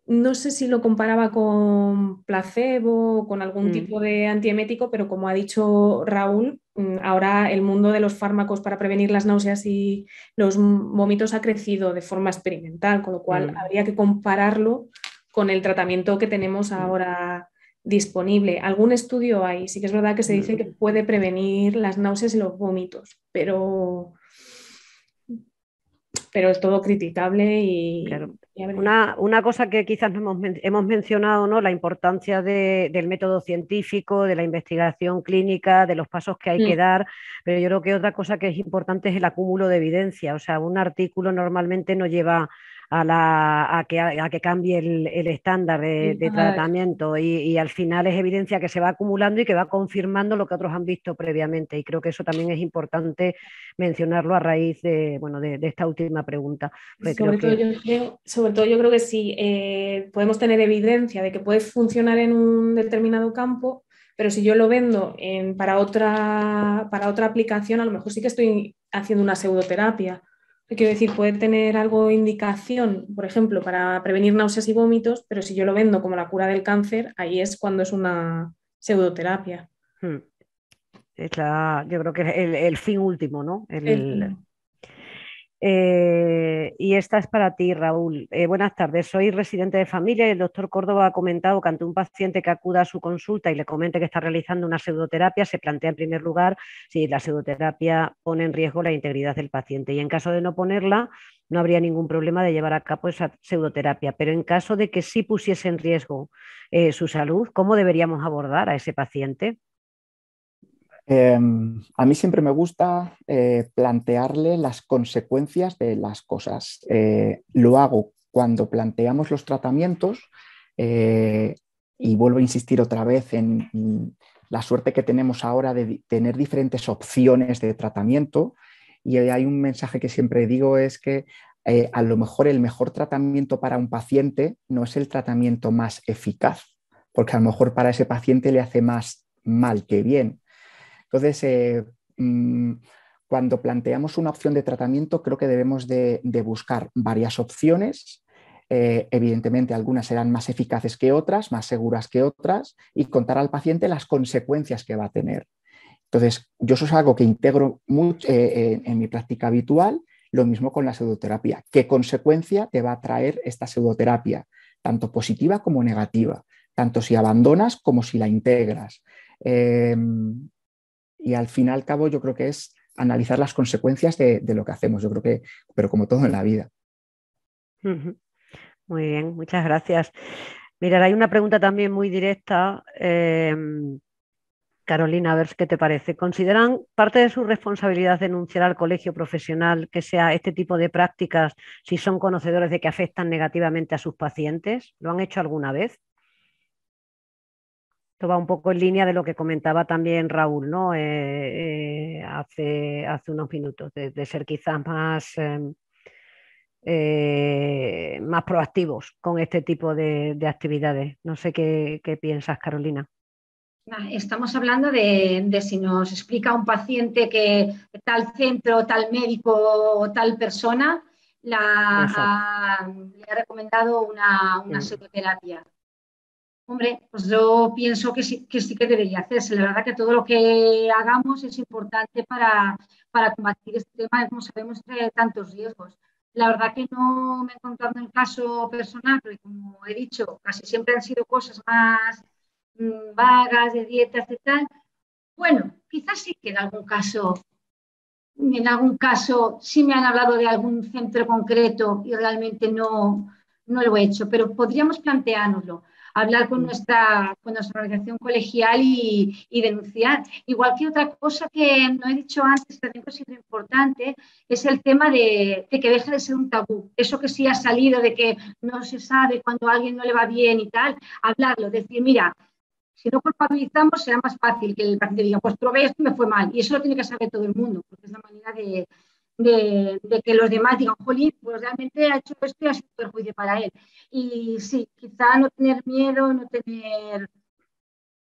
No sé si lo comparaba con placebo o con algún tipo de antiemético, pero como ha dicho Raúl, ahora el mundo de los fármacos para prevenir las náuseas y los vómitos ha crecido de forma experimental, con lo cual habría que compararlo con el tratamiento que tenemos ahora disponible. Algún estudio hay, sí que es verdad que se dice que puede prevenir las náuseas y los vómitos, pero pero es todo criticable Claro. y a ver. Una cosa que quizás no hemos mencionado, ¿no? La importancia del método científico, de la investigación clínica, de los pasos que hay que dar, pero yo creo que otra cosa que es importante es el acúmulo de evidencia. O sea, un artículo normalmente no lleva a que cambie el estándar de tratamiento y al final es evidencia que se va acumulando y que va confirmando lo que otros han visto previamente. Y creo que eso también es importante mencionarlo a raíz de esta última pregunta. Sobre todo yo creo que sí, podemos tener evidencia de que puede funcionar en un determinado campo, pero si yo lo vendo para otra aplicación, a lo mejor sí que estoy haciendo una pseudoterapia. Quiero decir, puede tener algo de indicación, por ejemplo, para prevenir náuseas y vómitos, pero si yo lo vendo como la cura del cáncer, ahí es cuando es una pseudoterapia. Yo creo que es el fin último, ¿no? Y esta es para ti, Raúl. Buenas tardes, soy residente de familia y el doctor Córdoba ha comentado que ante un paciente que acuda a su consulta y le comente que está realizando una pseudoterapia, se plantea en primer lugar si la pseudoterapia pone en riesgo la integridad del paciente y en caso de no ponerla, no habría ningún problema de llevar a cabo esa pseudoterapia, pero en caso de que sí pusiese en riesgo su salud, ¿cómo deberíamos abordar a ese paciente? A mí siempre me gusta plantearle las consecuencias de las cosas. Lo hago cuando planteamos los tratamientos y vuelvo a insistir otra vez en la suerte que tenemos ahora de tener diferentes opciones de tratamiento. Y hay un mensaje que siempre digo, es que a lo mejor el mejor tratamiento para un paciente no es el tratamiento más eficaz, porque a lo mejor para ese paciente le hace más mal que bien. Entonces, cuando planteamos una opción de tratamiento, creo que debemos de buscar varias opciones. Evidentemente, algunas serán más eficaces que otras, más seguras que otras, y contar al paciente las consecuencias que va a tener. Entonces, yo eso es algo que integro mucho, en mi práctica habitual, lo mismo con la pseudoterapia. ¿Qué consecuencia te va a traer esta pseudoterapia? Tanto positiva como negativa, tanto si abandonas como si la integras. Y al fin y al cabo yo creo que es analizar las consecuencias de lo que hacemos, yo creo que, pero como todo en la vida. Muy bien, muchas gracias. Mira, hay una pregunta también muy directa, Carolina, a ver qué te parece. ¿Consideran parte de su responsabilidad denunciar al colegio profesional que sea este tipo de prácticas si son conocedores de que afectan negativamente a sus pacientes? ¿Lo han hecho alguna vez? Esto va un poco en línea de lo que comentaba también Raúl, ¿no? Hace unos minutos, de ser quizás más proactivos con este tipo de actividades. No sé qué piensas, Carolina. Estamos hablando de si nos explica un paciente que tal centro, tal médico o tal persona le ha recomendado una pseudoterapia. Hombre, pues yo pienso que sí que debería hacerse. La verdad que todo lo que hagamos es importante para combatir este tema, como sabemos, trae tantos riesgos. La verdad que no me he encontrado en el caso personal, porque como he dicho, casi siempre han sido cosas más vagas, de dietas y tal. Bueno, quizás sí que en algún caso sí me han hablado de algún centro concreto y realmente no lo he hecho, pero podríamos planteárnoslo, hablar con nuestra organización colegial y denunciar. Igual que otra cosa que no he dicho antes, también que ha sido importante, es el tema de que deje de ser un tabú. Eso que sí ha salido de que no se sabe cuando a alguien no le va bien y tal, hablarlo, decir, mira, si no culpabilizamos será más fácil que el paciente diga, pues probé esto y me fue mal. Y eso lo tiene que saber todo el mundo, porque es la manera de que los demás digan, jolín, pues realmente ha hecho esto y ha sido perjuicio para él. Y sí, quizá no tener miedo, no tener,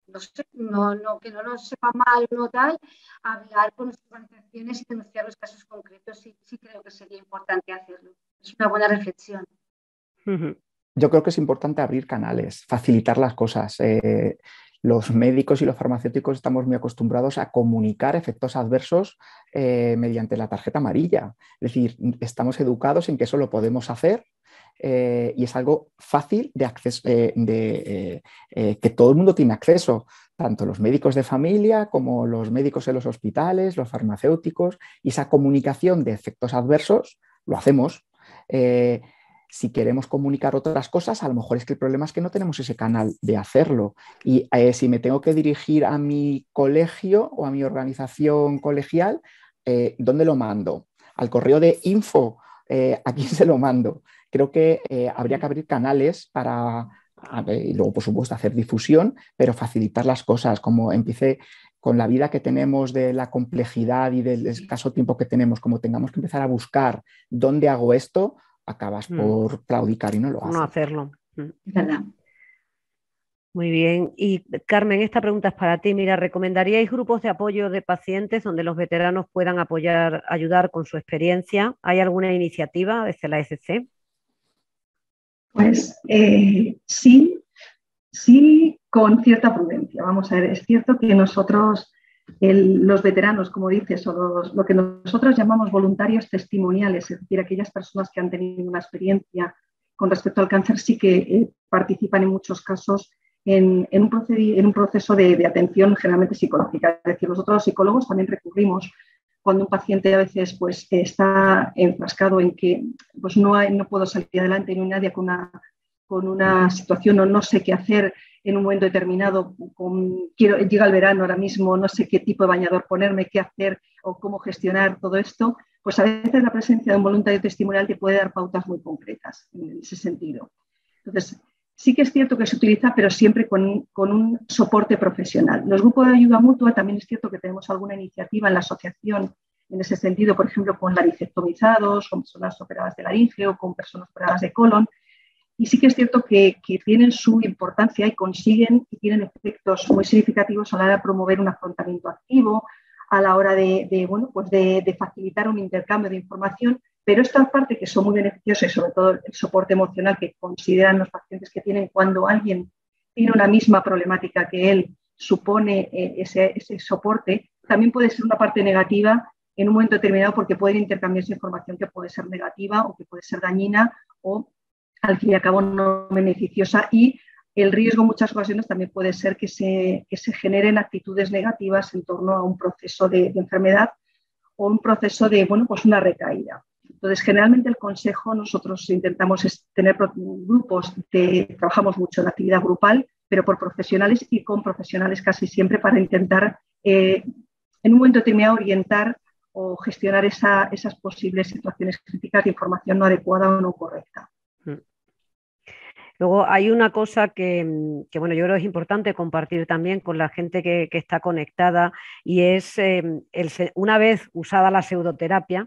no sé, que no nos sepa mal o no tal, hablar con nuestras organizaciones y denunciar los casos concretos, sí creo que sería importante hacerlo. Es una buena reflexión. Yo creo que es importante abrir canales, facilitar las cosas. Los médicos y los farmacéuticos estamos muy acostumbrados a comunicar efectos adversos mediante la tarjeta amarilla. Es decir, estamos educados en que eso lo podemos hacer y es algo fácil de acceso, que todo el mundo tiene acceso, tanto los médicos de familia como los médicos en los hospitales, los farmacéuticos, y esa comunicación de efectos adversos lo hacemos. Si queremos comunicar otras cosas, a lo mejor es que el problema es que no tenemos ese canal de hacerlo. Y si me tengo que dirigir a mi colegio o a mi organización colegial, ¿dónde lo mando? ¿Al correo de info? ¿A quién se lo mando? Creo que habría que abrir canales para, y luego, por supuesto, hacer difusión, pero facilitar las cosas, como empiece con la vida que tenemos, de la complejidad y del escaso tiempo que tenemos, como tengamos que empezar a buscar dónde hago esto, acabas por claudicar y no lo haces. No hacerlo. Es verdad. Muy bien. Y Carmen, esta pregunta es para ti. Mira, ¿recomendaríais grupos de apoyo de pacientes donde los veteranos puedan ayudar con su experiencia? ¿Hay alguna iniciativa desde la ECC? Pues sí, con cierta prudencia. Vamos a ver, es cierto que nosotros, los veteranos, como dices, o lo que nosotros llamamos voluntarios testimoniales, es decir, aquellas personas que han tenido una experiencia con respecto al cáncer, sí que participan en muchos casos en un proceso de atención generalmente psicológica. Es decir, nosotros los psicólogos también recurrimos cuando un paciente a veces pues, está enfrascado en que pues, no puedo salir adelante, no hay nadie con una situación o no sé qué hacer en un momento determinado, llega el verano ahora mismo, no sé qué tipo de bañador ponerme, qué hacer o cómo gestionar todo esto, pues a veces la presencia de un voluntario testimonial te puede dar pautas muy concretas en ese sentido. Entonces, sí que es cierto que se utiliza, pero siempre con un soporte profesional. Los grupos de ayuda mutua también es cierto que tenemos alguna iniciativa en la asociación en ese sentido, por ejemplo, con laringectomizados, con personas operadas de laringe o con personas operadas de colon. Y sí que es cierto que tienen su importancia y consiguen y tienen efectos muy significativos a la hora de promover un afrontamiento activo, a la hora de facilitar un intercambio de información, pero esta parte que son muy beneficiosas y sobre todo el soporte emocional que consideran los pacientes que tienen cuando alguien tiene una misma problemática que él, supone ese soporte, también puede ser una parte negativa en un momento determinado porque pueden intercambiarse información que puede ser negativa o que puede ser dañina o al fin y al cabo no beneficiosa, y el riesgo en muchas ocasiones también puede ser que se generen actitudes negativas en torno a un proceso de enfermedad o un proceso de pues una recaída. Entonces, generalmente el consejo nosotros intentamos es tener grupos, trabajamos mucho en actividad grupal, pero por profesionales y con profesionales casi siempre para intentar en un momento determinado orientar o gestionar esas posibles situaciones críticas de información no adecuada o no correcta. Luego hay una cosa que, bueno, yo creo que es importante compartir también con la gente que está conectada, y es una vez usada la pseudoterapia,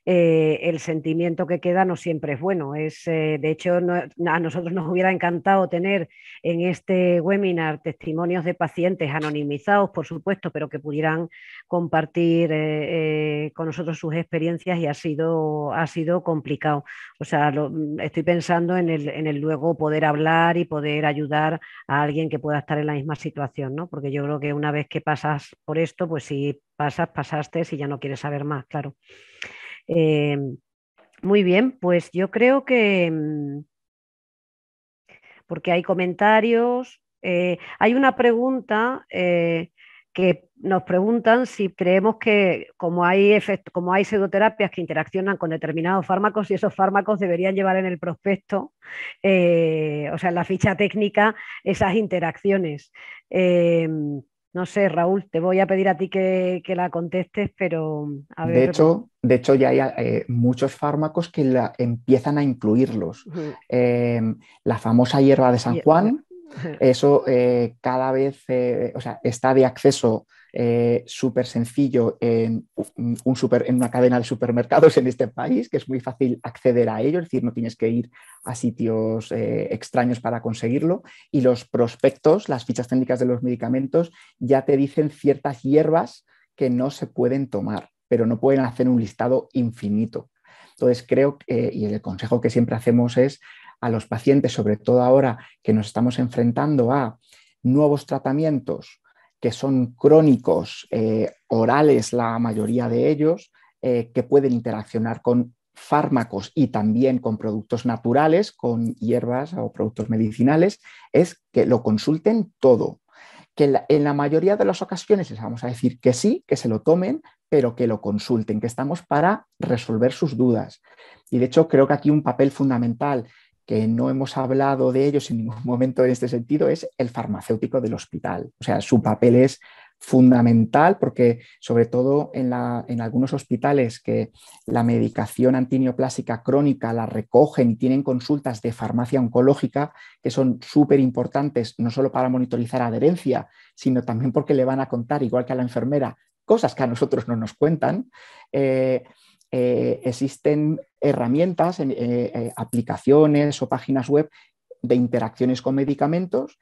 el sentimiento que queda no siempre es bueno. De hecho, a nosotros nos hubiera encantado tener en este webinar testimonios de pacientes anonimizados, por supuesto, pero que pudieran compartir con nosotros sus experiencias, y ha sido complicado. O sea, estoy pensando en el luego poder hablar y poder ayudar a alguien que pueda estar en la misma situación, ¿no? Porque yo creo que una vez que pasas por esto, pues si pasaste y ya no quieres saber más, claro. Muy bien, pues yo creo que, porque hay comentarios, hay una pregunta que nos preguntan si creemos que como hay pseudoterapias que interaccionan con determinados fármacos, y esos fármacos deberían llevar en el prospecto, o sea, en la ficha técnica, esas interacciones. No sé, Raúl, te voy a pedir a ti que la contestes, pero a ver. De hecho ya hay muchos fármacos que empiezan a incluirlos. La famosa hierba de San Juan, eso cada vez está de acceso súper sencillo en una cadena de supermercados en este país, que es muy fácil acceder a ello, es decir, no tienes que ir a sitios extraños para conseguirlo, y los prospectos, las fichas técnicas de los medicamentos, ya te dicen ciertas hierbas que no se pueden tomar, pero no pueden hacer un listado infinito. Entonces creo que, y el consejo que siempre hacemos es a los pacientes, sobre todo ahora que nos estamos enfrentando a nuevos tratamientos que son crónicos, orales la mayoría de ellos, que pueden interaccionar con fármacos y también con productos naturales, con hierbas o productos medicinales, es que lo consulten todo, que en la mayoría de las ocasiones les vamos a decir que sí, que se lo tomen, pero que lo consulten, que estamos para resolver sus dudas. Y de hecho creo que aquí un papel fundamental, que no hemos hablado de ellos en ningún momento en este sentido, es el farmacéutico del hospital. O sea, su papel es fundamental porque, sobre todo en algunos hospitales que la medicación antineoplásica crónica la recogen y tienen consultas de farmacia oncológica que son súper importantes, no solo para monitorizar adherencia, sino también porque le van a contar, igual que a la enfermera, cosas que a nosotros no nos cuentan. Existen herramientas, aplicaciones o páginas web de interacciones con medicamentos,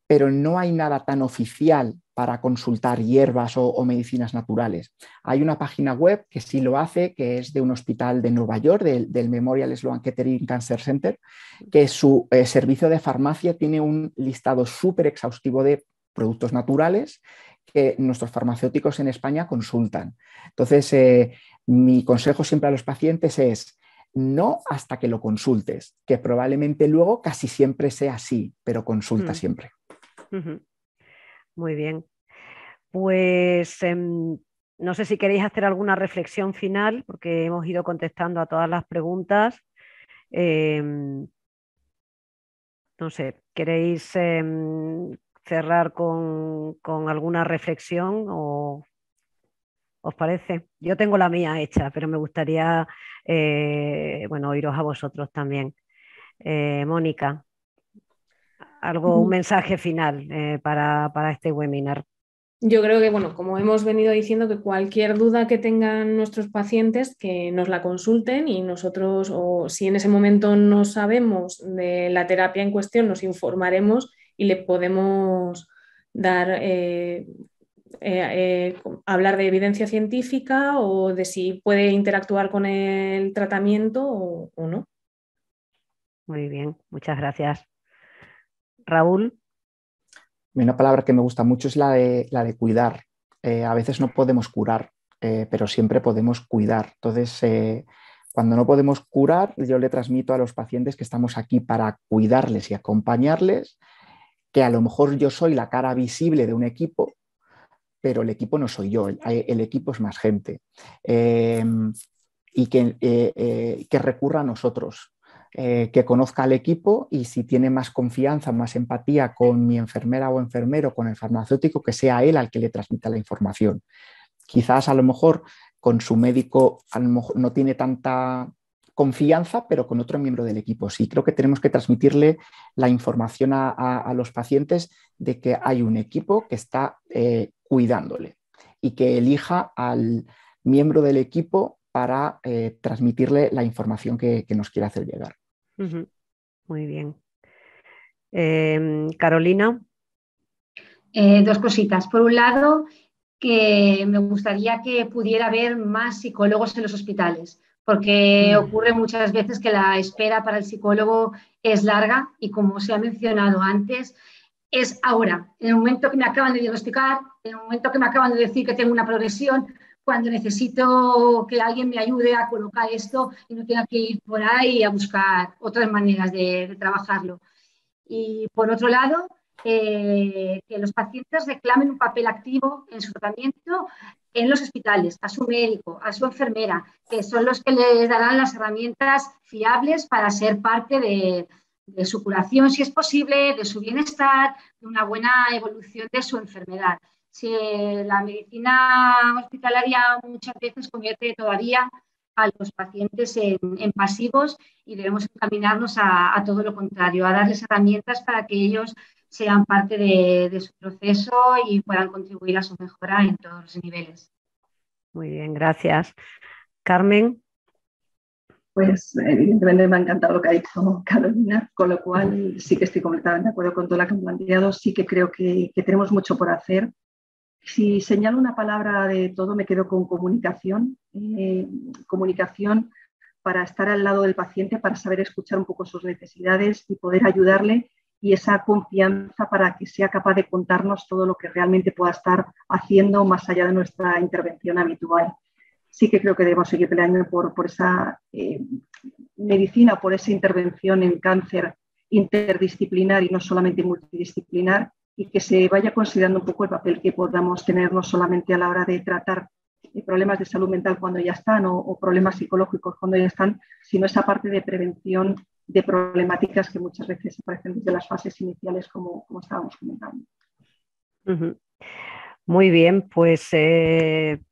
pero no hay nada tan oficial para consultar hierbas o medicinas naturales. Hay una página web que sí lo hace, que es de un hospital de Nueva York, del Memorial Sloan Kettering Cancer Center, que su servicio de farmacia tiene un listado súper exhaustivo de productos naturales que nuestros farmacéuticos en España consultan. Entonces, mi consejo siempre a los pacientes es: no hasta que lo consultes, que probablemente luego casi siempre sea así, pero consulta siempre. Muy bien. Pues no sé si queréis hacer alguna reflexión final, porque hemos ido contestando a todas las preguntas. No sé, ¿queréis cerrar con alguna reflexión o os parece? Yo tengo la mía hecha, pero me gustaría oíros a vosotros también. Mónica, un mensaje final para este webinar. Yo creo que, como hemos venido diciendo, que cualquier duda que tengan nuestros pacientes, que nos la consulten y nosotros, o si en ese momento no sabemos de la terapia en cuestión, nos informaremos y le podemos dar, hablar de evidencia científica o de si puede interactuar con el tratamiento o no. Muy bien, muchas gracias. Raúl. Una palabra que me gusta mucho es la de cuidar. A veces no podemos curar, pero siempre podemos cuidar. Entonces, cuando no podemos curar, yo le transmito a los pacientes que estamos aquí para cuidarles y acompañarles, que a lo mejor yo soy la cara visible de un equipo, pero el equipo no soy yo, el equipo es más gente. Y que recurra a nosotros. Que conozca al equipo y si tiene más confianza, más empatía con mi enfermera o enfermero, con el farmacéutico, que sea él al que le transmita la información. Quizás a lo mejor con su médico a lo mejor no tiene tanta confianza, pero con otro miembro del equipo sí. Creo que tenemos que transmitirle la información a los pacientes de que hay un equipo que está cuidándole y que elija al miembro del equipo para transmitirle la información que nos quiere hacer llegar. Muy bien. Carolina. Dos cositas. Por un lado, que me gustaría que pudiera haber más psicólogos en los hospitales, porque ocurre muchas veces que la espera para el psicólogo es larga y, como se ha mencionado antes, es ahora, en el momento que me acaban de diagnosticar, en el momento que me acaban de decir que tengo una progresión, cuando necesito que alguien me ayude a colocar esto y no tenga que ir por ahí a buscar otras maneras de trabajarlo. Y por otro lado, que los pacientes reclamen un papel activo en su tratamiento en los hospitales, a su médico, a su enfermera, que son los que les darán las herramientas fiables para ser parte de su curación, si es posible, de su bienestar, de una buena evolución de su enfermedad. Si la medicina hospitalaria muchas veces convierte todavía a los pacientes en pasivos y debemos encaminarnos a todo lo contrario, a darles herramientas para que ellos sean parte de su proceso y puedan contribuir a su mejora en todos los niveles. Muy bien, gracias. Carmen. Pues evidentemente me ha encantado lo que ha dicho Carolina, con lo cual sí que estoy completamente de acuerdo con todo lo que han planteado, sí que creo que tenemos mucho por hacer. Si señalo una palabra de todo, me quedo con comunicación. Comunicación para estar al lado del paciente, para saber escuchar un poco sus necesidades y poder ayudarle, y esa confianza para que sea capaz de contarnos todo lo que realmente pueda estar haciendo más allá de nuestra intervención habitual. Sí que creo que debemos seguir peleando por esa medicina, por esa intervención en cáncer interdisciplinar y no solamente multidisciplinar, y que se vaya considerando un poco el papel que podamos tener no solamente a la hora de tratar problemas de salud mental cuando ya están o problemas psicológicos cuando ya están, sino esa parte de prevención de problemáticas que muchas veces aparecen desde las fases iniciales como estábamos comentando. Muy bien, pues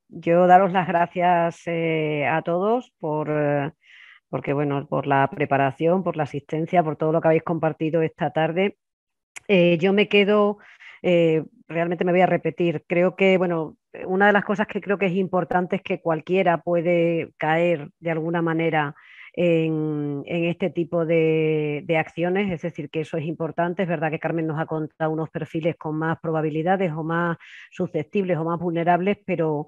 yo daros las gracias a todos porque, bueno, por la preparación, por la asistencia, por todo lo que habéis compartido esta tarde. Yo me quedo, realmente me voy a repetir, creo que, bueno, una de las cosas que creo que es importante es que cualquiera puede caer de alguna manera en este tipo de acciones, es decir, que eso es importante. Es verdad que Carmen nos ha contado unos perfiles con más probabilidades o más susceptibles o más vulnerables, pero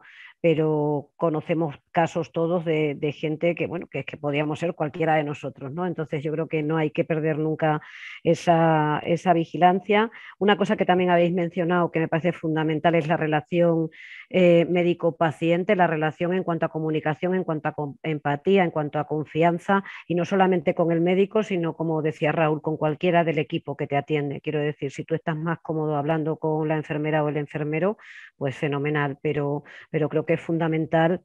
conocemos casos todos de gente que, bueno, que podíamos ser cualquiera de nosotros, ¿no? Entonces yo creo que no hay que perder nunca esa vigilancia. Una cosa que también habéis mencionado que me parece fundamental es la relación médico-paciente, la relación en cuanto a comunicación, en cuanto a empatía, en cuanto a confianza, y no solamente con el médico, sino, como decía Raúl, con cualquiera del equipo que te atiende. Quiero decir, si tú estás más cómodo hablando con la enfermera o el enfermero, pues fenomenal, pero creo que es fundamental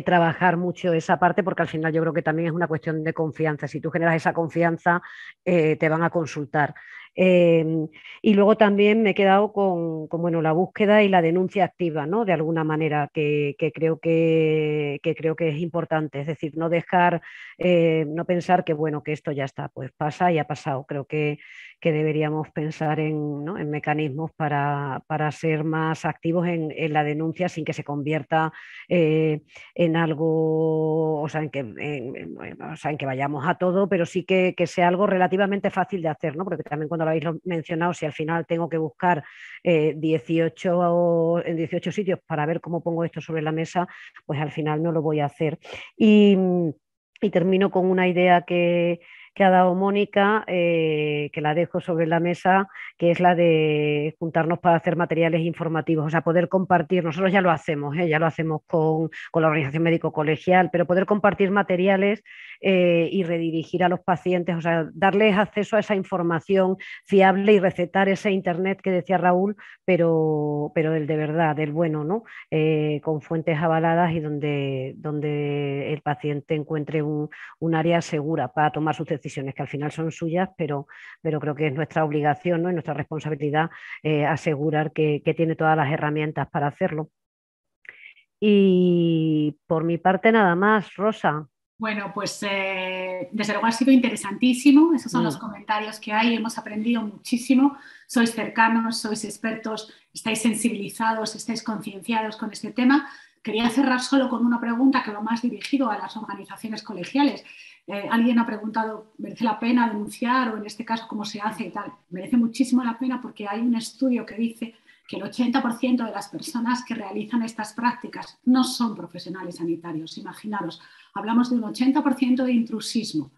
trabajar mucho esa parte, porque al final yo creo que también es una cuestión de confianza. Si tú generas esa confianza, te van a consultar. Y luego también me he quedado con, bueno, la búsqueda y la denuncia activa, ¿no? De alguna manera, que creo que creo que es importante. Es decir, no dejar, no pensar que, bueno, que esto ya está, pues pasa y ha pasado. Creo que deberíamos pensar en, ¿no?, en mecanismos para ser más activos en la denuncia sin que se convierta en algo, o sea, en que vayamos a todo, pero sí que sea algo relativamente fácil de hacer, ¿no? Porque también cuando lo habéis mencionado, si al final tengo que buscar 18 en 18 sitios para ver cómo pongo esto sobre la mesa, pues al final no lo voy a hacer. Y termino con una idea que ha dado Mónica, que la dejo sobre la mesa, que es la de juntarnos para hacer materiales informativos, o sea, poder compartir. Nosotros ya lo hacemos, ya lo hacemos con la organización médico-colegial, pero poder compartir materiales y redirigir a los pacientes, o sea, darles acceso a esa información fiable y recetar ese internet que decía Raúl, pero del de verdad, del bueno, ¿no? Con fuentes avaladas y donde el paciente encuentre un área segura para tomar sus decisiones, que al final son suyas, pero creo que es nuestra obligación, ¿no?, y nuestra responsabilidad asegurar que tiene todas las herramientas para hacerlo. Y por mi parte nada más, Rosa. Bueno, pues desde luego ha sido interesantísimo. Esos son los comentarios que hay. Hemos aprendido muchísimo. Sois cercanos, sois expertos, estáis sensibilizados, estáis concienciados con este tema. Quería cerrar solo con una pregunta que va más dirigido a las organizaciones colegiales. Alguien ha preguntado, ¿merece la pena denunciar o en este caso cómo se hace y tal? Merece muchísimo la pena porque hay un estudio que dice que el 80% de las personas que realizan estas prácticas no son profesionales sanitarios. Imaginaros, hablamos de un 80% de intrusismo.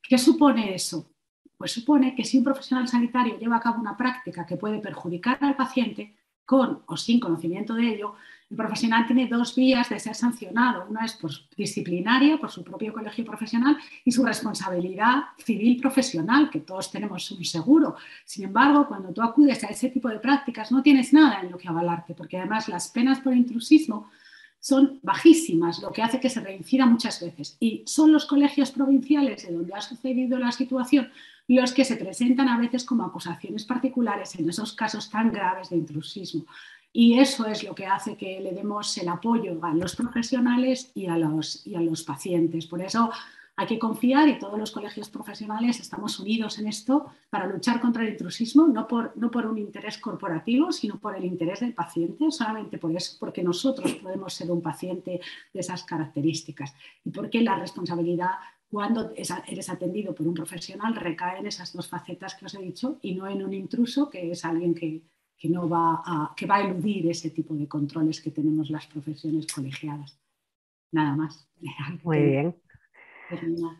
¿Qué supone eso? Pues supone que si un profesional sanitario lleva a cabo una práctica que puede perjudicar al paciente, con o sin conocimiento de ello, el profesional tiene dos vías de ser sancionado. Una es disciplinaria, por su propio colegio profesional, y su responsabilidad civil profesional, que todos tenemos un seguro. Sin embargo, cuando tú acudes a ese tipo de prácticas no tienes nada en lo que avalarte, porque además las penas por intrusismo son bajísimas, lo que hace que se reincida muchas veces. Y son los colegios provinciales de donde ha sucedido la situación los que se presentan a veces como acusaciones particulares en esos casos tan graves de intrusismo. Y eso es lo que hace que le demos el apoyo a los profesionales y a los pacientes. Por eso hay que confiar y todos los colegios profesionales estamos unidos en esto para luchar contra el intrusismo, no por un interés corporativo, sino por el interés del paciente, solamente por eso, porque nosotros podemos ser un paciente de esas características y porque la responsabilidad cuando eres atendido por un profesional recae en esas dos facetas que os he dicho y no en un intruso que es alguien que va a eludir ese tipo de controles que tenemos las profesiones colegiadas. Nada más. Muy bien. Terminar.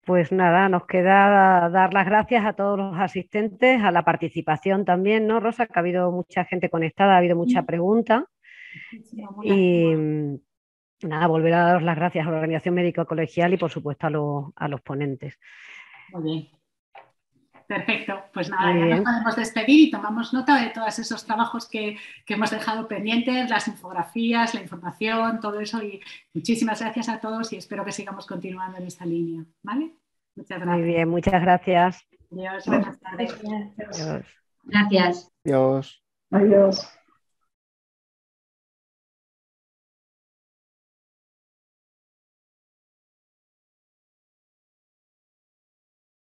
Pues nada, nos queda dar las gracias a todos los asistentes, a la participación también, ¿no, Rosa? Que ha habido mucha gente conectada, ha habido mucha pregunta. Y nada, volver a daros las gracias a la Organización Médico Colegial y por supuesto a los ponentes. Muy bien. Perfecto, pues nada, ya nos podemos despedir y tomamos nota de todos esos trabajos que hemos dejado pendientes, las infografías, la información, todo eso, y muchísimas gracias a todos y espero que sigamos continuando en esta línea, ¿vale? Muchas gracias. Muy bien, muchas gracias. Adiós, buenas tardes. Adiós. Gracias. Adiós. Adiós.